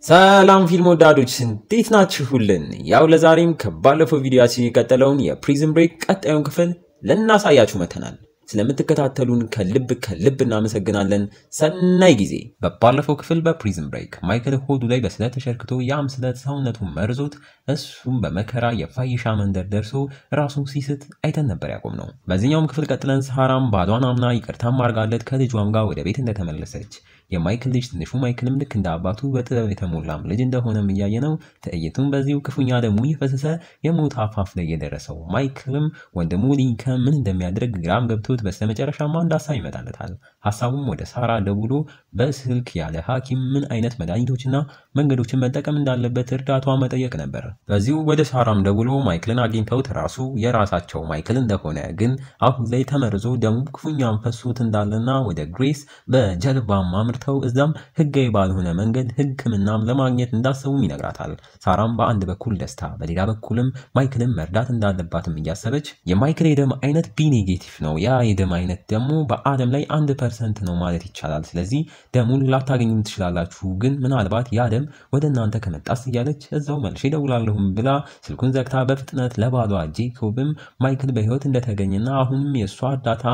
ሰላም ፊልም ወዳዶች እንዴት ናችሁልን? ያው ለዛሬም ከባለፈው ቪዲዮአችን የቀጠለውን የፕሪዝን ብሬክ ቀጣዩን ክፍል ልናሳያችሁ መተናል። ስለምትከታተሉን ከልብ እናመሰግናለን። ሰናይ ጊዜ። በባለፈው ክፍል በፕሪዝን ብሬክ ማይክል ሆዱ ላይ በስለት ተሸርክቶ ያም ስለት ሰውነቱን መርዞት እሱም በመከራ የፋይሻ መንደር ደርሶ ራሱን ሲስት አይተን ነበር ያቆምነው። በዚህኛውም ክፍል ቀጥለን ሳራም ባሏን አምና ይቅርታም አድርጋለት ከልጇም ጋር ወደ ቤት እንደተመለሰች የማይክል ልጅ ትንሹ ማይክልም ልክ እንደ አባቱ በጥበብ የተሞላም ልጅ እንደሆነም እያየነው ትዕይንቱም በዚሁ ክፉኛ ደሙ እየፈሰሰ የሞት አፋፍ ላይ የደረሰው ማይክልም ወንድሙ ሊንከን ምን እንደሚያደርግ ግራም ገብቶት በስተመጨረሻም አንድ ሀሳብ ይመጣለታል። ሀሳቡም ወደ ሳራ ደውሎ በስልክ ያለ ሐኪም ምን አይነት መድኃኒቶችና መንገዶችን መጠቀም እንዳለበት እርዳቷ መጠየቅ ነበር። በዚሁ ወደ ሳራም ደውሎ ማይክልን አግኝተውት ራሱ የራሳቸው ማይክል እንደሆነ ግን አሁን ላይ ተመርዞ ደሙ ክፉኛም ፈሶት እንዳለና ወደ ግሬስ በጀልባም አምርተው እዛም ህጋዊ ባልሆነ መንገድ ሕክምናም ለማግኘት እንዳሰቡም ይነግራታል። ሳራም በአንድ በኩል ደስታ በሌላ በኩልም ማይክልን መርዳት እንዳለባትም እያሰበች የማይክል የደም አይነት ቢ ኔጌቲቭ ነው። ያ የደም አይነት ደግሞ በዓለም ላይ 1% ነው ማለት ይቻላል። ስለዚህ ደሙን ላታገኙም ትችላላችሁ፣ ግን ምናልባት ያ ደም ወደ እናንተ ከመጣስ እያለች እዛው መልሼ እደውላለሁም ብላ ስልኩን ዘግታ በፍጥነት ለባሏ ጄኮብም ማይክል በህይወት እንደተገኘና አሁንም የእሷ እርዳታ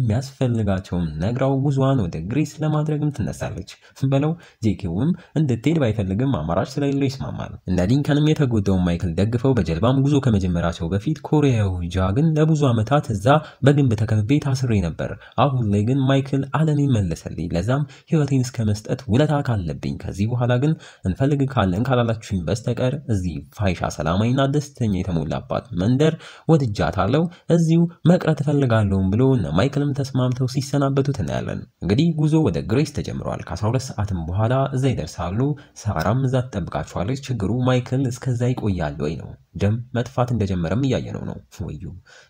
እንደሚያስፈልጋቸውም ነግራው ጉዟን ወደ ግሬስ ለማድረግም ትነሳለች። በለው ጄኮብም እንድትሄድ ባይፈልግም አማራጭ ስለሌለው ይስማማል። እነ ሊንከንም የተጎዳውን ማይክል ደግፈው በጀልባም ጉዞ ከመጀመራቸው በፊት ኮሪያው ጃግን ለብዙ ዓመታት እዛ በግንብ ተከብቤ ታስሬ ነበር። አሁን ላይ ግን ማይክል ዓለምን መለሰልኝ። ለዛም ህይወቴን እስከ መስጠት ውለታ ካለብኝ ከዚህ በኋላ ግን እንፈልግ ካለን ካላላችሁኝ በስተቀር እዚህ ፋይሻ ሰላማዊና ደስተኛ የተሞላባት መንደር ወድጃታለሁ፣ እዚሁ መቅረት እፈልጋለሁም ብሎ እነ ማይክልም ተስማምተው ሲሰናበቱት እናያለን። እንግዲህ ጉዞ ወደ ግሬስ ተጀምሯል። ከ12 ሰዓትም በኋላ እዛ ይደርሳሉ። ሳራም እዛ ትጠብቃቸዋለች። ችግሩ ማይክል እስከዛ ይቆያል ወይ ነው። ደም መጥፋት እንደጀመረም እያየነው ነው። ወዩ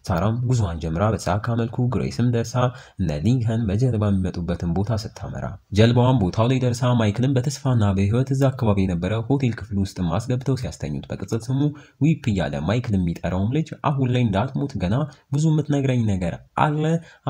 ሳራም ጉዞዋን ጀምራ በተሳካ መልኩ ግሬስም ደርሳ እነ ሊንከን በጀልባ የሚመጡበትን ቦታ ስታመራ ጀልባዋን ቦታው ላይ ደርሳ ማይክልን በተስፋና በህይወት እዛ አካባቢ የነበረ ሆቴል ክፍል ውስጥ ማስገብተው ሲያስተኙት በቅጽል ስሙ ዊፕ እያለ ማይክል የሚጠራውም ልጅ አሁን ላይ እንዳትሞት ገና ብዙ የምትነግረኝ ነገር አለ፣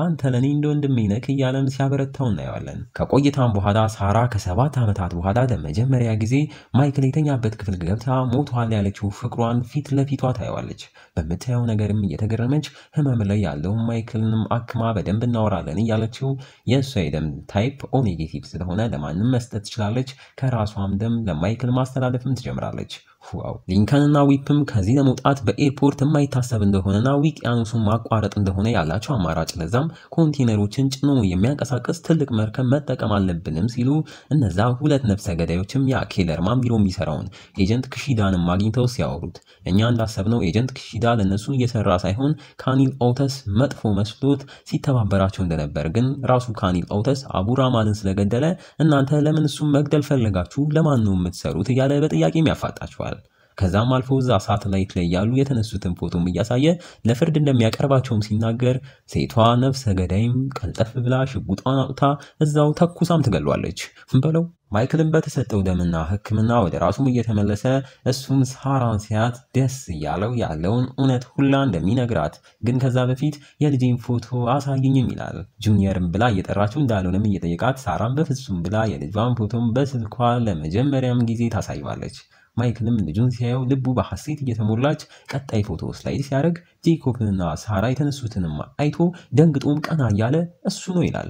አንተ ለኔ እንደ ወንድሜ ነህ እያለም ሲያበረታው እናየዋለን። ከቆይታም በኋላ ሳራ ከ7 ዓመታት በኋላ ለመጀመሪያ ጊዜ ማይክል የተኛበት ክፍል ገብታ ሞቷል ያለችው ፍቅሯን ፊት ለፊቷ ታየዋለች። በምታየው ነገርም እየተገረመች ህመም ላይ ያለው ማይክልንም አክማ በደንብ እናወራለን እያለችው የእሷ የደም ታይፕ ኦ ኔጌቲቭ ስለሆነ ለማንም መስጠት ትችላለች። ከራሷም ደም ለማይክል ማስተላለፍም ትጀምራለች። ዋው ሊንከንና ዊፕም ከዚህ ለመውጣት በኤርፖርት የማይታሰብ እንደሆነና ውቅያኖሱን ማቋረጥ እንደሆነ ያላቸው አማራጭ ለዛም ኮንቴነሮችን ጭኖ የሚያንቀሳቀስ ትልቅ መርከብ መጠቀም አለብንም ሲሉ እነዛ ሁለት ነፍሰ ገዳዮችም ያ ኬለርማን ቢሮ የሚሰራውን ኤጀንት ክሺዳንም አግኝተው ሲያወሩት እኛ እንዳሰብነው ኤጀንት ክሺዳ ለነሱ እየሰራ ሳይሆን ካኒል ኦተስ መጥፎ መስሎት ሲተባበራቸው እንደነበር፣ ግን ራሱ ካኒል ኦተስ አቡራማንን ስለገደለ እናንተ ለምን እሱም መግደል ፈለጋችሁ? ለማን ነው የምትሰሩት? እያለ በጥያቄም ያፋጣቸዋል። ከዛም አልፎ እዛ ሳተላይት ላይ ያሉ የተነሱትን ፎቶም እያሳየ ለፍርድ እንደሚያቀርባቸውም ሲናገር ሴቷ ነፍሰ ገዳይም ቀልጠፍ ብላ ሽጉጧን አውጥታ እዛው ተኩሳም ትገሏለች። በለው ማይክልም በተሰጠው ደምና ሕክምና ወደ ራሱም እየተመለሰ እሱም ሳራን ሲያት ደስ እያለው ያለውን እውነት ሁላ እንደሚነግራት፣ ግን ከዛ በፊት የልጄን ፎቶ አሳየኝም ይላል። ጁኒየርም ብላ እየጠራችው እንዳልሆነም እየጠየቃት ሳራን በፍጹም ብላ የልጇን ፎቶም በስልኳ ለመጀመሪያም ጊዜ ታሳይዋለች። ማይክልም ልጁን ሲያየው ልቡ በሐሴት እየተሞላች ቀጣይ ፎቶ ስላይድ ሲያደርግ ጄኮብና ሳራ የተነሱትንም አይቶ ደንግጦም ቀና እያለ እሱ ነው ይላል።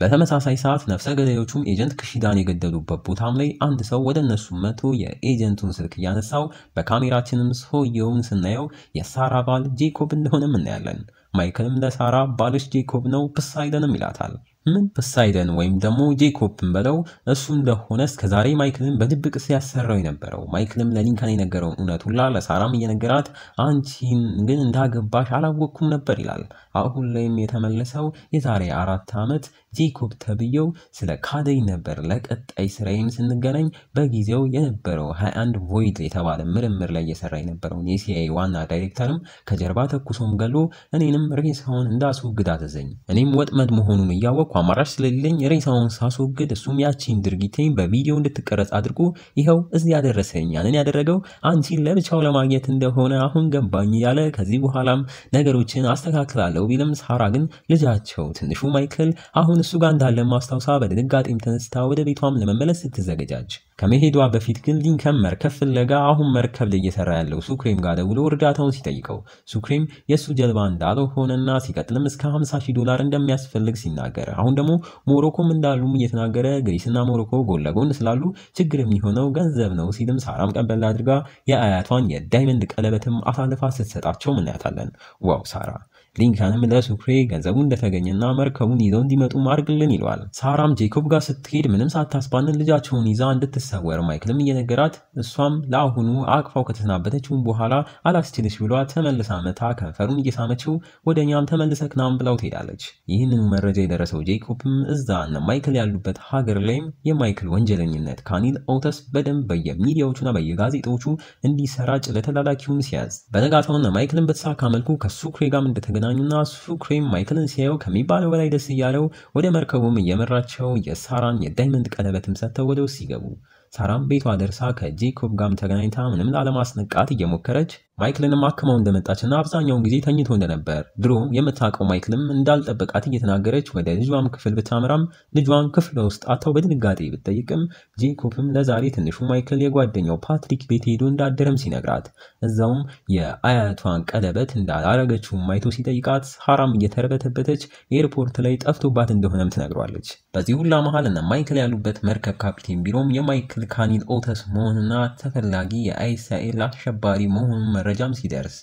በተመሳሳይ ሰዓት ነፍሰ ገዳዮቹም ኤጀንት ክሺዳን የገደሉበት ቦታም ላይ አንድ ሰው ወደ እነሱ መጥቶ የኤጀንቱን ስልክ እያነሳው በካሜራችንም ሰውየውን ስናየው የሳራ ባል ጄኮብ እንደሆነም እናያለን። ማይክልም ለሳራ ባልሽ ጄኮብ ነው ፖሳይደንም ይላታል። ምን ፖሳይደን ወይም ደግሞ ጄኮብን በለው እሱ እንደሆነ እስከዛሬ ማይክልን በድብቅ ሲያሰራው የነበረው። ማይክልም ለሊንከን የነገረውን እውነት ሁላ ለሳራም እየነገራት አንቺን ግን እንዳገባሽ አላወቅኩም ነበር ይላል። አሁን ላይም የተመለሰው የዛሬ 4 ዓመት ጄኮብ ተብየው ስለ ካደኝ ነበር። ለቀጣይ ስራዬም ስንገናኝ በጊዜው የነበረው 21 ቮይድ የተባለ ምርምር ላይ እየሰራ የነበረውን የሲአይኤ ዋና ዳይሬክተርም ከጀርባ ተኩሶም ገሎ እኔንም ሬሳውን እንዳስወግድ አዘዘኝ። እኔም ወጥመድ መሆኑን እያወቅኩ አማራጭ ስለሌለኝ ሬሳውን ሳስወግድ እሱም ያቺን ድርጊቴን በቪዲዮ እንድትቀረጽ አድርጎ ይኸው እዚህ ያደረሰኝ። ያንን ያደረገው አንቺን ለብቻው ለማግኘት እንደሆነ አሁን ገባኝ እያለ ከዚህ በኋላም ነገሮችን አስተካክላለሁ ቢልም ሳራ ግን ልጃቸው ትንሹ ማይክል አሁን እሱ ጋር እንዳለ ማስታወሳ በድንጋጤም ተነስታ ወደ ቤቷም ለመመለስ ስትዘገጃጅ ከመሄዷ በፊት ግን ሊንከን መርከብ ፍለጋ አሁን መርከብ ላይ እየሰራ ያለው ሱክሬም ጋር ደውሎ እርዳታውን ሲጠይቀው ሱክሬም የሱ ጀልባ እንዳልሆነና ሲቀጥልም እስከ $50,000 እንደሚያስፈልግ ሲናገር አሁን ደግሞ ሞሮኮም እንዳሉም እየተናገረ ግሪስና ሞሮኮ ጎን ለጎን ስላሉ ችግር የሚሆነው ገንዘብ ነው ሲልም ሳራም ቀበል አድርጋ የአያቷን የዳይመንድ ቀለበትም አሳልፋ ስትሰጣቸው እናያታለን። ዋው ሳራ ሊንከንም ለሱክሬ ገንዘቡ እንደተገኘና መርከቡን ይዘው እንዲመጡ ማርግልን ይለዋል። ሳራም ጄኮብ ጋር ስትሄድ ምንም ሳታስባንን ልጃቸውን ይዛ እንድትሰወር ማይክልም እየነገራት እሷም ለአሁኑ አቅፋው ከተሰናበተችው በኋላ አላስችልሽ ብሏት ተመልሳ መታ ከንፈሩን እየሳመችው ወደኛም ተመልሰክ ናም ብላው ትሄዳለች። ይህንን መረጃ የደረሰው ጄኮብም እዛ እነ ማይክል ያሉበት ሀገር ላይም የማይክል ወንጀለኝነት ካኒል ኦተስ በደንብ በየሚዲያዎቹና በየጋዜጦቹ እንዲሰራጭ ለተላላኪውን ሲያዝ በነጋታው እነ ማይክልን በተሳካ መልኩ ከሱክሬ ጋር እንደተገናኙና ሱክሬም ማይክልን ሲያየው ከሚባለው በላይ ደስ እያለው ወደ መርከቡም እየመራቸው የሳራን የዳይመንድ ቀለበትም ሰጥተው ወደ ውስጥ ይገቡ። ሳራም ቤቷ ደርሳ ከጄኮብ ጋርም ተገናኝታ ምንም ላለማስነቃት እየሞከረች ማይክልንም አክማው እንደመጣችና አብዛኛውን ጊዜ ተኝቶ እንደነበር ድሮ የምታውቀው ማይክልም እንዳልጠበቃት እየተናገረች ወደ ልጇም ክፍል ብታመራም ልጇን ክፍል ውስጥ አታው በድንጋጤ ብትጠይቅም ጄኮብም ለዛሬ ትንሹ ማይክል የጓደኛው ፓትሪክ ቤት ሄዶ እንዳደረም ሲነግራት እዛውም የአያቷን ቀለበት እንዳላረገችው ማይቶ ሲጠይቃት ሳራም እየተረበተበተች ኤርፖርት ላይ ጠፍቶባት እንደሆነም ትነግሯለች። በዚህ ሁላ መሃል እና ማይክል ያሉበት መርከብ ካፒቴን ቢሮም የማይክል ካኒል ኦተስ መሆንና ተፈላጊ የአይሳኤል አሸባሪ መሆኑን መረጃም ሲደርስ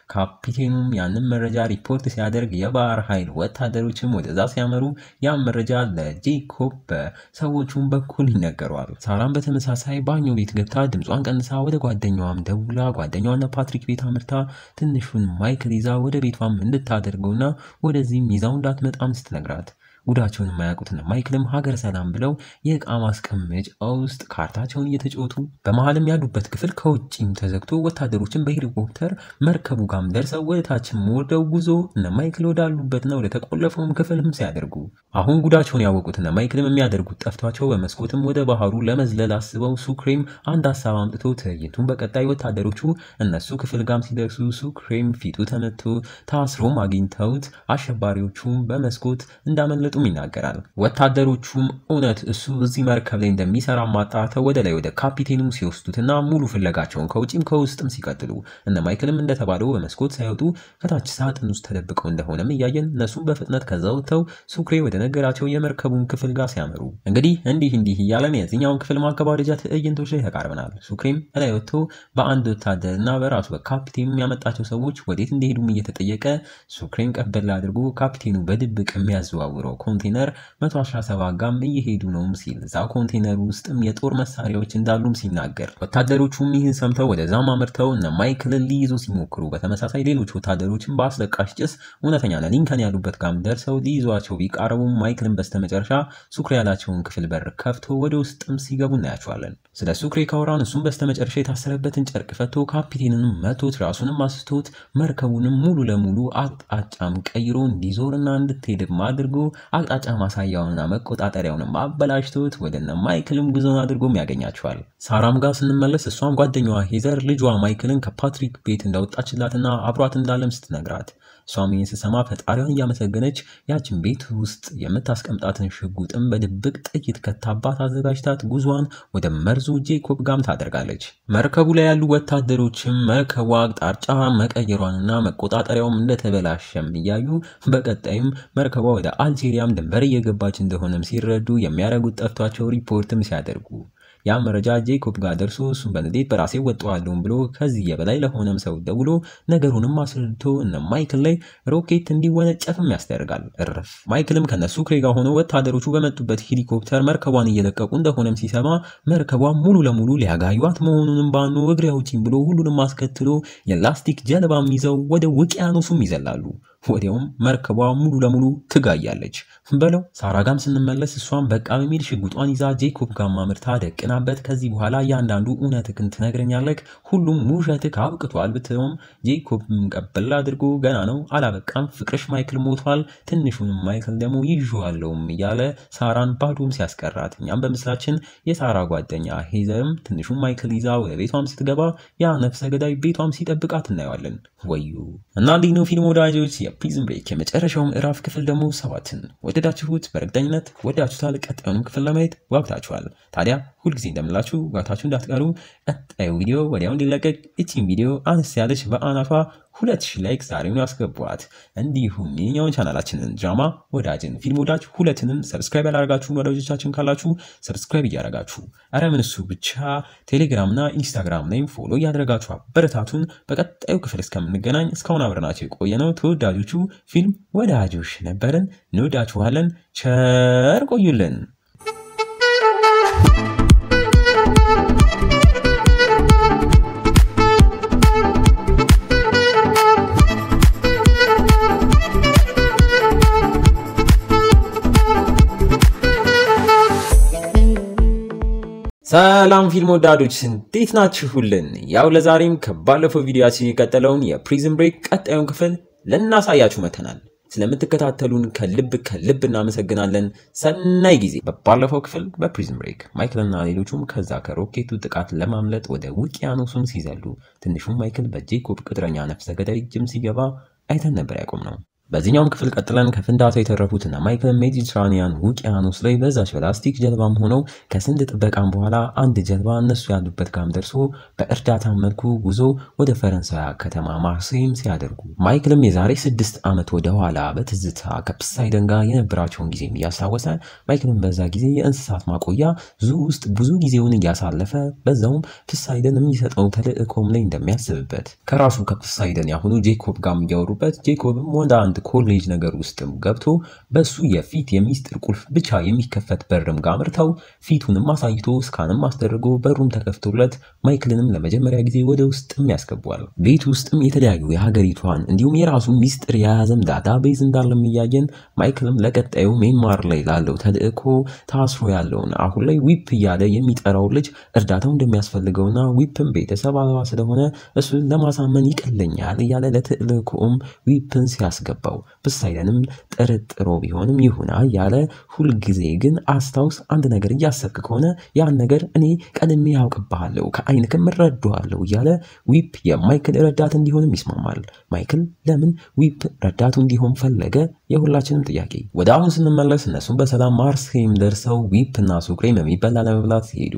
ካፒቴኑም ያንን መረጃ ሪፖርት ሲያደርግ የባህር ኃይል ወታደሮችም ወደዛ ሲያመሩ ያን መረጃ ለጄኮብ በሰዎቹም በኩል ይነገረዋል። ሳራም በተመሳሳይ ባኞ ቤት ገብታ ድምጿን ቀንሳ ወደ ጓደኛዋም ደውላ ጓደኛዋና ፓትሪክ ቤት አምርታ ትንሹን ማይክል ይዛ ወደ ቤቷም እንድታደርገውና ወደዚህም ይዛው እንዳትመጣም ስትነግራት ጉዳቸውን የማያውቁትና ማይክልም ሀገር ሰላም ብለው የእቃ ማስቀመጫ ውስጥ ካርታቸውን እየተጫወቱ በመሃልም ያሉበት ክፍል ከውጪም ተዘግቶ ወታደሮችን በሄሊኮፕተር መርከቡ ጋም ደርሰው ወደታችም ወርደው ጉዞ እነ ማይክል ወዳሉበትና ወደ ተቆለፈውም ክፍልም ሲያደርጉ አሁን ጉዳቸውን ያወቁትና ማይክልም የሚያደርጉት ጠፍቷቸው በመስኮትም ወደ ባህሩ ለመዝለል አስበው ሱክሬም አንድ ሀሳብ አምጥቶ ትዕይንቱን በቀጣይ ወታደሮቹ እነሱ ክፍል ጋም ሲደርሱ ሱክሬም ፊቱ ተመቶ ታስሮም አግኝተውት አሸባሪዎቹም በመስኮት እንዳመለጡ ይናገራል። ወታደሮቹም እውነት እሱ እዚህ መርከብ ላይ እንደሚሰራ ማጣራተው ወደ ላይ ወደ ካፒቴኑም ሲወስዱትና ሙሉ ፍለጋቸውን ከውጪም ከውስጥም ሲቀጥሉ እነ ማይክልም እንደተባለው በመስኮት ሳይወጡ ከታች ሳጥን ውስጥ ተደብቀው እንደሆነም እያየን እነሱም በፍጥነት ከዛ ወጥተው ሱክሬ ወደ ነገራቸው የመርከቡን ክፍል ጋር ሲያመሩ እንግዲህ እንዲህ እያለን የዚህኛውን ክፍል ማገባደጃ ትዕይንቶች ላይ ተቃርበናል። ሱክሬም ላይ ወጥቶ በአንድ ወታደርና በራሱ በካፒቴኑ ያመጣቸው ሰዎች ወዴት እንደሄዱም እየተጠየቀ ሱክሬም ቀበል አድርጎ ካፒቴኑ በድብቅ የሚያዘዋውረው ኮንቴነር 117 ጋም እየሄዱ ነው ሲል እዛ ኮንቴነር ውስጥም የጦር መሳሪያዎች እንዳሉም ሲናገር ወታደሮቹም ይህን ሰምተው ወደዛም አመርተው እነ ማይክልን ሊይዙ ሲሞክሩ በተመሳሳይ ሌሎች ወታደሮችም በአስለቃሽ ጭስ እውነተኛ ሊንከን ያሉበት ጋም ደርሰው ሊይዟቸው ቢቃረቡም ማይክልን በስተመጨረሻ ሱክሬ ያላቸውን ክፍል በር ከፍቶ ወደ ውስጥም ሲገቡ እናያቸዋለን። ስለ ሱክሬ ካወራን እሱም በስተመጨረሻ የታሰረበትን ጨርቅ ፈቶ ካፒቴንንም መቶት ራሱንም አስቶት መርከቡንም ሙሉ ለሙሉ አቅጣጫም ቀይሮ እንዲዞርና እንድትሄድም አድርጎ አቅጣጫ ማሳያውንና መቆጣጠሪያውንም አበላሽቶት ወደነ ማይክልም ጉዞን አድርጎም ያገኛቸዋል። ሳራም ጋር ስንመለስ እሷም ጓደኛዋ ሄዘር ልጇ ማይክልን ከፓትሪክ ቤት እንዳወጣችላትና አብሯት እንዳለም ስትነግራት እሷም ይህን ስትሰማ ፈጣሪዋን እያመሰገነች ያችን ቤት ውስጥ የምታስቀምጣትን ሽጉጥም በድብቅ ጥይት ከታባት አዘጋጅታት ጉዟን ወደ መርዙ ጄኮብ ጋም ታደርጋለች። መርከቡ ላይ ያሉ ወታደሮችም መርከቧ አቅጣጫ መቀየሯንና መቆጣጠሪያውም እንደተበላሸም እያዩ በቀጣይም መርከቧ ወደ አልጄሪያም ድንበር እየገባች እንደሆነም ሲረዱ የሚያደርጉት ጠፍቷቸው ሪፖርትም ሲያደርጉ ያ መረጃ ጄኮብ ጋር ደርሶ እሱን በንዴት በራሴ ወጣዋለሁም ብሎ ከዚህ የበላይ ለሆነም ሰው ደውሎ ነገሩንም አስረድቶ እነ ማይክል ላይ ሮኬት እንዲወነጨፍም ያስደርጋል። እረፍ ማይክልም ከነሱ ሱክሬ ጋር ሆኖ ወታደሮቹ በመጡበት ሄሊኮፕተር መርከቧን እየለቀቁ እንደሆነም ሲሰማ መርከቧ ሙሉ ለሙሉ ሊያጋዩት መሆኑንም ባኑ እግሬ አውጪኝ ብሎ ሁሉንም አስከትሎ የላስቲክ ጀልባም ይዘው ወደ ውቅያኖሱም ይዘላሉ። ወዲያውም መርከቧ ሙሉ ለሙሉ ትጋያለች በለው። ሳራ ጋም ስንመለስ እሷም በቃ በሚል ሽጉጧን ይዛ ጄኮብ ጋር ማምርታ ደቅናበት ከዚህ በኋላ ያንዳንዱ እውነትህን ትነግረኛለህ ሁሉም ውሸትህ አብቅቷል ብትለውም ጄኮብም ቀበል አድርጎ ገና ነው አላበቃም ፍቅርሽ ማይክል ሞቷል ትንሹንም ማይክል ደግሞ ይዤዋለሁም እያለ ሳራን ባዶም ሲያስቀራት እኛም በምስላችን የሳራ ጓደኛ ሄዘርም ትንሹን ማይክል ይዛ ወደ ቤቷም ስትገባ ያ ነፍሰ ገዳይ ቤቷም ሲጠብቃት እናየዋለን። ወዩ እና እንዲህ ነው ፊልም ወዳጆች የፕሪዝን ብሬክ የመጨረሻው ምዕራፍ ክፍል ደግሞ 7ን ወደዳችሁት በእርግጠኝነት ወዳችሁታል። ቀጣዩን ክፍል ለማየት ዋግታችኋል። ታዲያ ሁልጊዜ እንደምላችሁ ጋታችሁ እንዳትቀሩ። ቀጣዩ ቪዲዮ ወዲያው እንዲለቀቅ እቺን ቪዲዮ አነስ ያለች በአናቷ 2000 ላይክ ዛሬውን ያስገቧት። እንዲሁም የኛውን ቻናላችንን ድራማ ወዳጅን ፊልም ወዳጅ ሁለቱንም ሰብስክራይብ ያላደረጋችሁ ወዳጆቻችን ካላችሁ ሰብስክራይብ እያደረጋችሁ አረ ምን እሱ ብቻ ቴሌግራምና ኢንስታግራም ላይም ፎሎ እያደረጋችሁ አበረታቱን። በቀጣዩ ክፍል እስከምንገናኝ እስካሁን አብረናችሁ የቆየነው ተወዳጆቹ ፊልም ወዳጆች ነበርን። እንወዳችኋለን። ቸር ቆዩልን። ሰላም ፊልም ወዳጆች እንዴት ናችሁልን? ያው ለዛሬም ከባለፈው ቪዲዮአችን የቀጠለውን የፕሪዝን ብሬክ ቀጣዩን ክፍል ለናሳያችሁ መተናል። ስለምትከታተሉን ከልብ እናመሰግናለን። ሰናይ ጊዜ። በባለፈው ክፍል በፕሪዝን ብሬክ ማይክልና ሌሎቹም ከዛ ከሮኬቱ ጥቃት ለማምለጥ ወደ ውቅያኖሱም ሲዘሉ ትንሹም ማይክል በጄኮብ ቅጥረኛ ነፍሰ ገዳይ ጅም ሲገባ አይተን ነበር ያቆምነው። በዚህኛውም ክፍል ቀጥለን ከፍንዳታው የተረፉትና ማይክል ሜዲትራኒያን ውቅያኖስ ላይ በዛች በላስቲክ ጀልባም ሆነው ከስንት ጥበቃም በኋላ አንድ ጀልባ እነሱ ያሉበት ጋም ደርሶ በእርዳታ መልኩ ጉዞ ወደ ፈረንሳይ ከተማ ማርሴይም ሲያደርጉ ማይክልም የዛሬ 6 ዓመት ወደ ኋላ በትዝታ ከፕሳይደን ጋር የነበራቸውን ጊዜ እያስታወሰ ማይክልም በዛ ጊዜ የእንስሳት ማቆያ ዙ ውስጥ ብዙ ጊዜውን እያሳለፈ በዛውም ፕሳይደን የሚሰጠው ተልእኮም ላይ እንደሚያስብበት ከራሱ ከፕሳይደን ያሁኑ ጄኮብ ጋር እያወሩበት ጄኮብም ወደ አንድ ኮሌጅ ነገር ውስጥም ገብቶ በሱ የፊት የሚስጥር ቁልፍ ብቻ የሚከፈት በርም ጋር አምርተው ፊቱንም አሳይቶ ስካንም አስደርጎ በሩም ተከፍቶለት ማይክልንም ለመጀመሪያ ጊዜ ወደ ውስጥም ያስገባዋል። ቤት ውስጥም የተለያዩ የሀገሪቷን እንዲሁም የራሱ ሚስጥር የያዘም ዳታቤዝ እንዳለም እያየን ማይክልም ለቀጣዩ ሜንማር ላይ ላለው ተልእኮ ታስሮ ያለውን አሁን ላይ ዊፕ እያለ የሚጠራው ልጅ እርዳታው እንደሚያስፈልገውና ዊፕም ቤተሰብ አልባ ስለሆነ እሱን ለማሳመን ይቀለኛል እያለ ለተልእኮም ዊፕን ሲያስገባ ፕሳይደንም ጥርጥሮ ቢሆንም ይሁና ያለ ሁሉ ጊዜ ግን አስታውስ አንድ ነገር እያሰብክ ከሆነ ያን ነገር እኔ ቀድሜ ያውቅብሃለሁ ከአይንክም እረዳዋለሁ እያለ ዊፕ የማይክል ረዳት እንዲሆንም ይስማማል። ማይክል ለምን ዊፕ ረዳቱ እንዲሆን ፈለገ? የሁላችንም ጥያቄ። ወደ አሁን ስንመለስ እነሱም በሰላም ማርሴይም ደርሰው ዊፕ እና ሱክሬም የሚበላ ለመብላት ሲሄዱ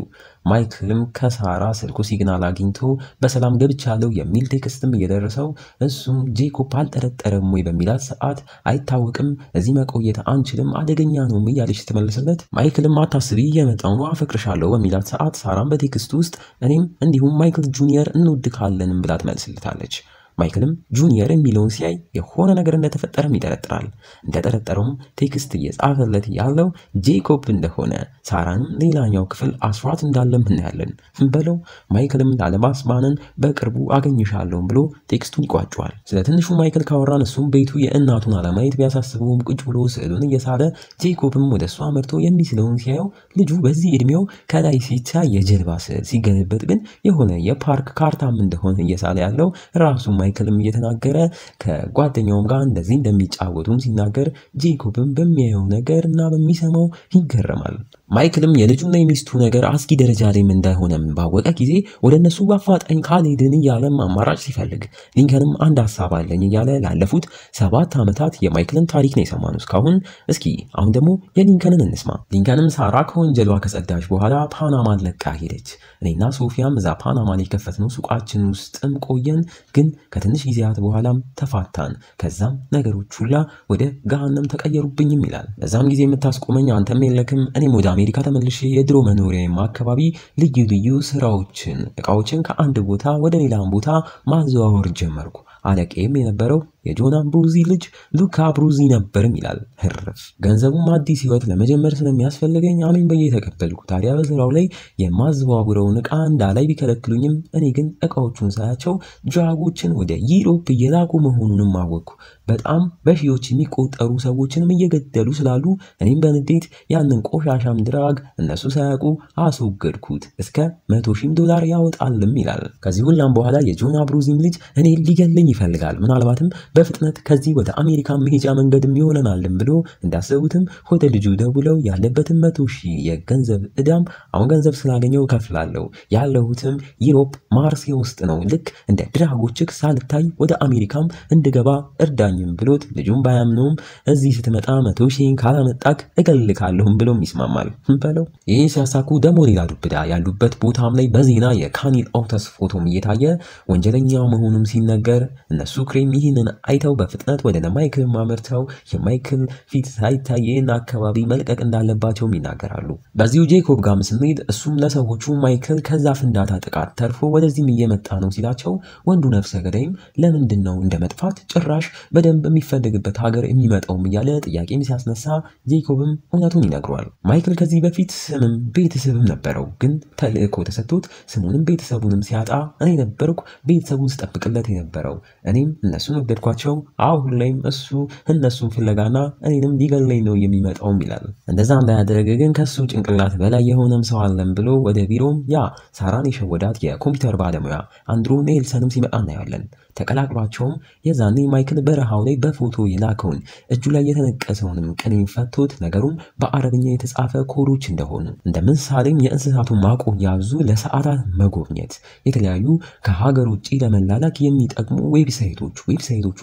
ማይክልም ከሳራ ስልኩ ሲግናል አግኝቶ በሰላም ገብቻለሁ የሚል ቴክስትም እየደረሰው እሱም ጄኮብ አልጠረጠረም ወይ በሚላት ሰዓት አይታወቅም እዚህ መቆየት አንችልም አደገኛ ነው እያለች ስትመልስለት ማይክልም አታስቢ እየመጣሁ ነው አፈቅርሻለሁ በሚላት ሰዓት ሳራም በቴክስት ውስጥ እኔም እንዲሁም ማይክል ጁኒየር እንወድካለንም ብላ ትመልስልታለች። ማይክልም ጁኒየር የሚለውን ሲያይ የሆነ ነገር እንደተፈጠረም ይጠረጥራል። እንደተጠረጠረውም ቴክስት እየጻፈለት ያለው ጄኮብ እንደሆነ ሳራንም ሌላኛው ክፍል አስራት እንዳለም እናያለን በለው። ማይክልም ላለማስባንን በቅርቡ አገኝሻለሁ ብሎ ቴክስቱን ይቋጫዋል። ስለ ትንሹ ማይክል ካወራን እሱም ቤቱ የእናቱን አለማየት ቢያሳስበውም ቁጭ ብሎ ስዕሉን እየሳለ ጄኮብም ወደሷ መርቶ የሚስለውን ሲያየው ልጁ በዚህ እድሜው ከላይ ሲታይ የጀልባ ስዕል ሲገለበጥ ግን የሆነ የፓርክ ካርታም እንደሆነ እየሳለ ያለው ራሱ ማይክልም እየተናገረ ከጓደኛውም ጋር እንደዚህ እንደሚጫወቱም ሲናገር ጄኮብም በሚያየው ነገር እና በሚሰማው ይገረማል። ማይክልም የልጁና የሚስቱ ነገር አስጊ ደረጃ ላይ እንዳይሆነም ባወቀ ጊዜ ወደ እነሱ በአፋጣኝ ካልሄድን እያለም አማራጭ ሲፈልግ ሊንከንም አንድ ሀሳብ አለኝ እያለ ላለፉት 7 ዓመታት የማይክልን ታሪክ ነው የሰማነው እስካሁን። እስኪ አሁን ደግሞ የሊንከንን እንስማ። ሊንከንም ሳራ ከወንጀሏ ከጸዳች በኋላ ፓናማን ለቃ ሄደች። እኔና ሶፊያም እዛ ፓናማ ላይ የከፈትነው ሱቃችን ውስጥም ቆየን፣ ግን ከትንሽ ጊዜያት በኋላም ተፋታን። ከዛም ነገሮች ሁላ ወደ ገሃነም ተቀየሩብኝም ይላል። በዛም ጊዜ የምታስቆመኝ አንተም የለክም። እኔም ወደ አሜሪካ ተመልሼ የድሮ መኖሪያዬም አካባቢ ልዩ ስራዎችን እቃዎችን ከአንድ ቦታ ወደ ሌላ ቦታ ማዘዋወር ጀመርኩ። አለቄም የነበረው የጆን አምብሮዚ ልጅ ሉካ ብሩዚ ነበርም ይላል። ህርፍ ገንዘቡም አዲስ ህይወት ለመጀመር ስለሚያስፈልገኝ አሜን በየ ተቀበልኩ። ታዲያ በስራው ላይ የማዘዋውረውን እቃ እንዳላይ ቢከለክሉኝም እኔ ግን እቃዎቹን ሳያቸው ድራጎችን ወደ ዩሮፕ እየላኩ መሆኑንም አወቅኩ። በጣም በሺዎች የሚቆጠሩ ሰዎችንም እየገደሉ ስላሉ እኔም በንዴት ያንን ቆሻሻም ድራግ እነሱ ሳያውቁ አስወገድኩት። እስከ $100,000 ያወጣልም ይላል። ከዚህ ሁላም በኋላ የጆን አምብሮዚም ልጅ እኔ ሊገለኝ ይፈልጋል። ምናልባትም በፍጥነት ከዚህ ወደ አሜሪካ መሄጃ መንገድም ይሆነናልም ብሎ እንዳሰቡትም ወደ ልጁ ደውለው ያለበትን 100,000 የገንዘብ እዳም አሁን ገንዘብ ስላገኘው ከፍላለሁ ያለሁትም ዩሮፕ ማርሴይ ውስጥ ነው ልክ እንደ ድራጎችክ ሳልታይ ወደ አሜሪካም እንድገባ እርዳኝም ብሎት ልጁም ባያምነውም እዚህ ስትመጣ 100,000 ካላመጣክ እገልካለሁም ብሎም ይስማማል በለው። ይህ ሲያሳኩ ደግሞ ሌላ ዱብዳ ያሉበት ቦታም ላይ በዜና የካኒል ኦተስ ፎቶም እየታየ ወንጀለኛው መሆኑም ሲነገር እነሱ ክሬም ይህንን አይተው በፍጥነት ወደ ማይክል ማመርተው የማይክል ፊት ሳይታየን አካባቢ መልቀቅ እንዳለባቸውም ይናገራሉ። በዚሁ ጄኮብ ጋም ስንሄድ እሱም ለሰዎቹ ማይክል ከዛ ፍንዳታ ጥቃት ተርፎ ወደዚህም እየመጣ ነው ሲላቸው ወንዱ ነፍሰ ገዳይም ለምንድነው እንደመጥፋት ጭራሽ በደንብ የሚፈልግበት ሀገር የሚመጣውም እያለ ጥያቄም ሲያስነሳ ጄኮብም እውነቱን ይነግረዋል። ማይክል ከዚህ በፊት ስምም ቤተሰብም ነበረው ግን ተልእኮ ተሰጥቶት ስሙንም ቤተሰቡንም ሲያጣ እኔ ነበርኩ ቤተሰቡን ስጠብቅለት የነበረው እኔም እነሱን ወደድኳቸው አሁን ላይም እሱ እነሱን ፍለጋና እኔንም ሊገለኝ ነው የሚመጣውም ይላል። እንደዛ እንዳያደረገ ግን ከሱ ጭንቅላት በላይ የሆነም ሰው አለም ብሎ ወደ ቢሮም ያ ሳራን የሸወዳት የኮምፒውተር ባለሙያ አንድሩ ኔልሰንም ሲመጣ እናያለን። ተቀላቅሏቸውም የዛኔ ማይክል በረሃው ላይ በፎቶ የላከውን እጁ ላይ የተነቀሰውንም ቅኔን ፈቶት ነገሩም በአረብኛ የተጻፈ ኮዶች እንደሆኑ እንደ ምሳሌም የእንስሳቱን ማቆም ያብዙ ለሰዓታት መጎብኘት የተለያዩ ከሀገር ውጪ ለመላላክ የሚጠቅሙ ዌብሳይቶቹ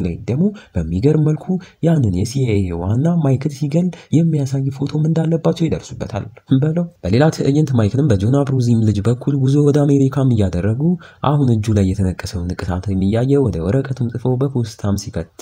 ላይ ደግሞ በሚገርም መልኩ ያንን የሲአይኤ ዋና ማይክል ሲገል የሚያሳይ ፎቶም እንዳለባቸው ይደርሱበታል በለው። በሌላ ትዕይንት ማይክልም በጆና ብሩዚም ልጅ በኩል ጉዞ ወደ አሜሪካም እያደረጉ አሁን እጁ ላይ የተነቀሰውን ንቅሳት የሚያየ ወደ ወረቀቱም ጽፎ በፖስታም ሲከት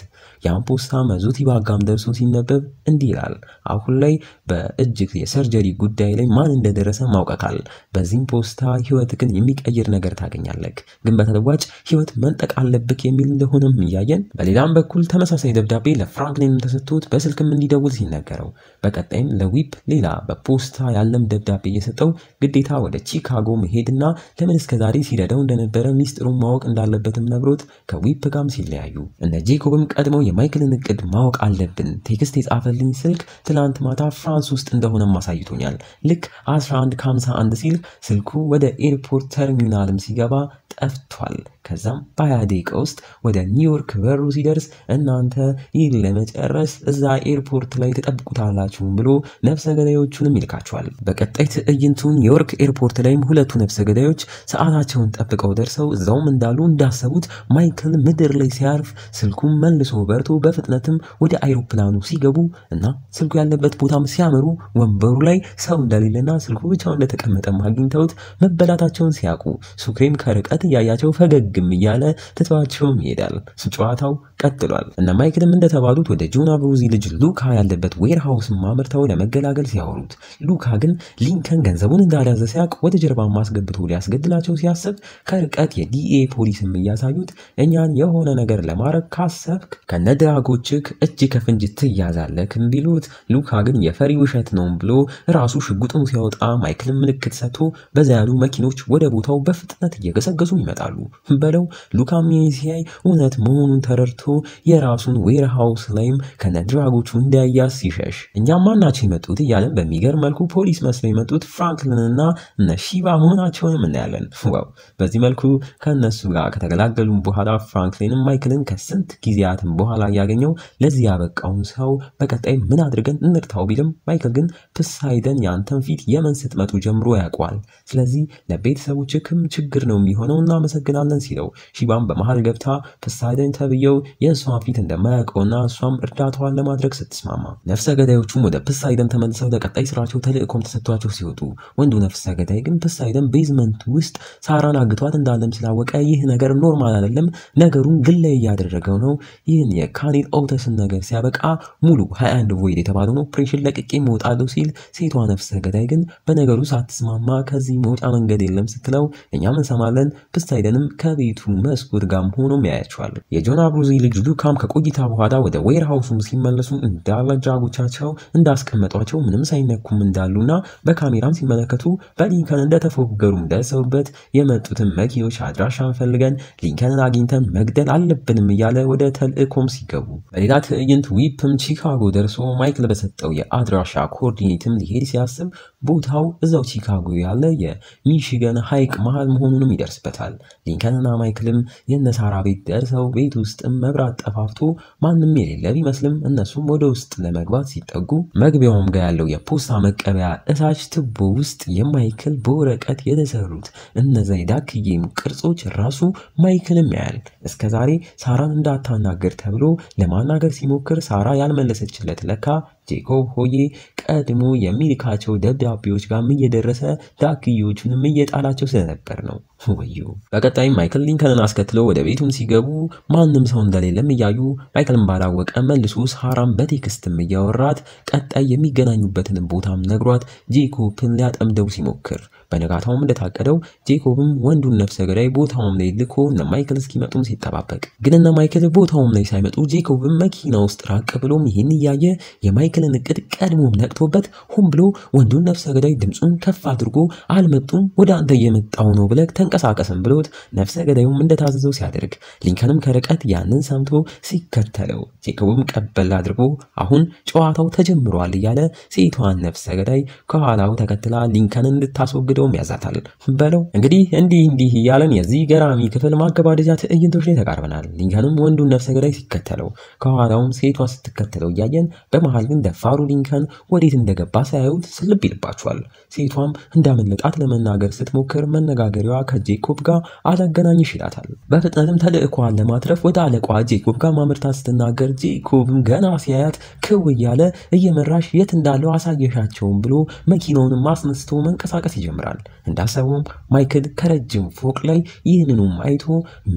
ያን ፖስታ መዙቲ ባጋም ደርሶ ሲነበብ እንዲህ ይላል። አሁን ላይ በእጅግ የሰርጀሪ ጉዳይ ላይ ማን እንደደረሰ ማውቀካል። በዚህም ፖስታ ህይወትክን የሚቀይር ነገር ታገኛለክ፣ ግን በተለዋጭ ህይወት መንጠቅ አለብክ የሚል እንደሆነም እያየን በሌላም በኩል ተመሳሳይ ደብዳቤ ለፍራንክሊን ተሰጥቶት በስልክም እንዲደውል ሲነገረው በቀጣይም ለዊፕ ሌላ በፖስታ ያለም ደብዳቤ እየሰጠው ግዴታ ወደ ቺካጎ መሄድና ለምን እስከዛሬ ሲረዳው እንደነበረ ሚስጥሩን ማወቅ እንዳለበትም ነግሮት ከዊፕ ጋም ሲለያዩ እነ ጄኮብም ቀድመው የማይክልን እቅድ ማወቅ አለብን ቴክስት የጻፈልኝ ስልክ ትላንት ማታ ፍራንስ ውስጥ እንደሆነ ማሳይቶኛል ልክ 11:51 ሲል ስልኩ ወደ ኤርፖርት ተርሚናልም ሲገባ ጠፍቷል። ከዛም በ20 ደቂቃ ውስጥ ወደ ኒውዮርክ በሩ ሲደርስ እናንተ ይህን ለመጨረስ እዛ ኤርፖርት ላይ ተጠብቁታላችሁ ብሎ ነፍሰ ገዳዮቹንም ይልካቸዋል። በቀጣይ ትዕይንቱ ኒውዮርክ ኤርፖርት ላይም ሁለቱ ነፍሰ ገዳዮች ሰዓታቸውን ጠብቀው ደርሰው እዛውም እንዳሉ እንዳሰቡት ማይክል ምድር ላይ ሲያርፍ ስልኩም መልሶ በርቶ በፍጥነትም ወደ አይሮፕላኑ ሲገቡ እና ስልኩ ያለበት ቦታም ሲያመሩ ወንበሩ ላይ ሰው እንደሌለና ስልኩ ብቻውን እንደተቀመጠም አግኝተውት መበላታቸውን ሲያውቁ ሱክሬም ከርቀት እያያቸው ፈገግም እያለ ትተዋቸውም ይሄዳል። ጨዋታው ቀጥሏል። እና ማይክልም እንደተባሉት ወደ ጆና ብሩዚ ልጅ ሉካ ያለበት ዌርሃውስ ማመርተው ለመገላገል ሲያወሩት ሉካ ግን ሊንከን ገንዘቡን እንዳልያዘ ሲያቅ ወደ ጀርባ ማስገብቶ ሊያስገድላቸው ሲያስብ ከርቀት የዲኤ ፖሊስም እያሳዩት እኛን የሆነ ነገር ለማድረግ ካሰብክ ከነድራጎችክ እጅ ከፍንጅ ትያዛለክ ቢሉት ሉካ ግን የፈሪ ውሸት ነው ብሎ ራሱ ሽጉጡን ሲያወጣ ማይክልም ምልክት ሰጥቶ በዛ ያሉ መኪኖች ወደ ቦታው በፍጥነት እየገሰገሱ ይመጣሉ በለው። ሉካም ሲያይ እውነት መሆኑን ተረድቶ የራሱን ዌርሃውስ ላይም ከነድራጎቹ እንዳያዝ ሲሸሽ እኛም ማናቸው የመጡት እያለን በሚገርም መልኩ ፖሊስ መስለው የመጡት ፍራንክሊንና እነ ሺባ መሆናቸውንም እናያለን። ዋው! በዚህ መልኩ ከነሱ ጋር ከተገላገሉ በኋላ ፍራንክሊንም ማይክልን ከስንት ጊዜያትም በኋላ ያገኘው ለዚህ ያበቃውን ሰው በቀጣይ ምን አድርገን እንርታው ቢልም ማይክል ግን ፖሳይደን ያንተን ፊት የመን ስትመጡ ጀምሮ ያውቀዋል፣ ስለዚህ ለቤተሰቦችክም ችግር ነው የሚሆነው እናመሰግናለን ሲለው ሺባም በመሃል ገብታ ፖሳይደን ተብየው የእሷን ፊት እንደማያውቀውና እሷም እርዳታዋን ለማድረግ ስትስማማ ነፍሰ ገዳዮቹም ወደ ፖሳይደን ተመልሰው ለቀጣይ ስራቸው ተልእኮም ተሰጥቷቸው ሲወጡ ወንዱ ነፍሰ ገዳይ ግን ፖሳይደን ቤዝመንት ውስጥ ሳራን አግቷት እንዳለም ስላወቀ ይህ ነገር ኖርማል አይደለም፣ ነገሩን ግላይ ያደረገው ነው። ይህን የካኒል ኦተስን ነገር ሲያበቃ ሙሉ 21 ቮይድ የተባለውን ኦፕሬሽን ለቅቄ እወጣለሁ ሲል ሴቷ ነፍሰ ገዳይ ግን በነገሩ ሳትስማማ ከዚህ መውጫ መንገድ የለም ስትለው እኛም እንሰማለን። ፖሳይደንም ከቤቱ መስኮት ጋር ሆኖም ያያቸዋል። የጆና ብሩዚ ልጅ ሉካም ከቆይታ በኋላ ወደ ዌርሃውሱም ሲመለሱ እንዳለ ድራጎቻቸው እንዳስቀመጧቸው ምንም ሳይነኩም እንዳሉና በካሜራም ሲመለከቱ በሊንከን እንደተፎገሩም ደርሰውበት የመጡትን መኪኖች አድራሻን ፈልገን ሊንከንን አግኝተን መግደል አለብንም እያለ ወደ ተልእኮም ሲገቡ በሌላ ትዕይንት ዊፕም ቺካጎ ደርሶ ማይክል በሰጠው የአድራሻ ኮኦርዲኔትም ሊሄድ ሲያስብ ቦታው እዛው ቺካጎ ያለ የሚሽገን ሐይቅ መሃል መሆኑንም ይደርስበታል። ሊንከንና ማይክልም የነሳራ ቤት ደርሰው ቤት ውስጥም መብራት ጠፋፍቶ ማንንም የሌለ ቢመስልም እነሱም ወደ ውስጥ ለመግባት ሲጠጉ መግቢያውም ጋር ያለው የፖስታ መቀበያ እታች ቱቦ ውስጥ የማይክል በወረቀት የተሰሩት እነዛ የዳክዬም ቅርጾች ራሱ ማይክልም ያያል። እስከዛሬ ሳራን እንዳታናገር ተብሎ ለማናገር ሲሞክር ሳራ ያልመለሰችለት ለካ ጄኮብ ሆዬ ቀድሞ የሚልካቸው ደብዳቤዎች ጋር እየደረሰ ዳክዬዎቹንም እየጣላቸው ስለነበር ነው። ወዩ። በቀጣይም ማይክል ሊንከንን አስከትለው ወደ ቤቱም ሲገቡ ማንም ሰው እንደሌለም እያዩ ማይክልን ባላወቀ መልሶ ሳራም በቴክስትም እያወራት ቀጣይ የሚገናኙበትን ቦታም ነግሯት ጄኮብን ሊያጠምደው ሲሞክር በነጋታውም እንደታቀደው ጄኮብም ወንዱን ነፍሰ ገዳይ ቦታውም ላይ ልኮ እነ ማይክል እስኪመጡም ሲጠባበቅ ግን እነ ማይክል ቦታውም ላይ ሳይመጡ ጄኮብም መኪና ውስጥ ራቅ ብሎም ይህን እያየ የማይክልን እቅድ ቀድሞም ነቅቶበት ሆን ብሎ ወንዱን ነፍሰ ገዳይ ድምፁን ከፍ አድርጎ አልመጡም ወደ አንተ እየመጣው ነው ብለህ ተንቀሳቀስም ብሎት ነፍሰ ገዳዩም እንደታዘዘው ሲያደርግ ሊንከንም ከርቀት ያንን ሰምቶ ሲከተለው ጄኮብም ቀበል አድርጎ አሁን ጨዋታው ተጀምሯል እያለ ሴቷን ነፍሰ ገዳይ ከኋላው ተከትላ ሊንከንን እንድታስወግደው ያዛታል። በለው እንግዲህ እንዲህ እያለን የዚህ ገራሚ ክፍል ማገባደጃ ትዕይንቶች ላይ ተቃርበናል። ሊንከንም ወንዱን ነፍሰ ገዳይ ሲከተለው ከኋላውም ሴቷ ስትከተለው እያየን በመሃል ግን ደፋሩ ሊንከን ወዴት እንደገባ ሳያዩት ስልብ ይልባቸዋል። ሴቷም እንዳመለጣት ለመናገር ስትሞክር መነጋገሪያዋ ከጄኮብ ጋር አላገናኝሽ ይላታል። በፍጥነትም ተልእኳን ለማትረፍ ወደ አለቋ ጄኮብ ጋር ማምርታ ስትናገር ጄኮብም ገና ሲያያት ክው እያለ እየመራሽ የት እንዳለው አሳየሻቸውም ብሎ መኪናውንም አስነስቶ መንቀሳቀስ ይጀምራል። እንዳሰበውም ማይክል ከረጅም ፎቅ ላይ ይህንኑም አይቶ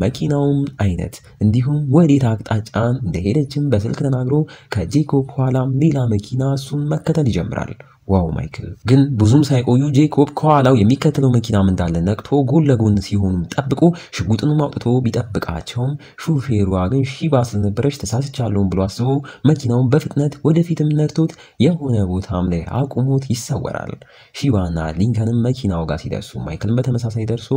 መኪናውም አይነት እንዲሁም ወዴት አቅጣጫን እንደሄደችም በስልክ ተናግሮ ከጄኮብ ኋላም ሌላ መኪና እሱን መከተል ይጀምራል። ዋው ማይክል ግን ብዙም ሳይቆዩ ጄኮብ ከኋላው የሚከተለው መኪናም እንዳለ ነቅቶ ጎን ለጎን ሲሆኑም ጠብቆ ሽጉጥንም አውጥቶ ቢጠብቃቸውም ሹፌሯ ግን ሺባ ስለነበረች ተሳስቻለሁም ብሎ አስቦ መኪናውን በፍጥነት ወደፊትም ነድቶት የሆነ ቦታም ላይ አቁሞት ይሰወራል። ሺባና ሊንከንም መኪናው ጋር ሲደርሱ ማይክልም በተመሳሳይ ደርሶ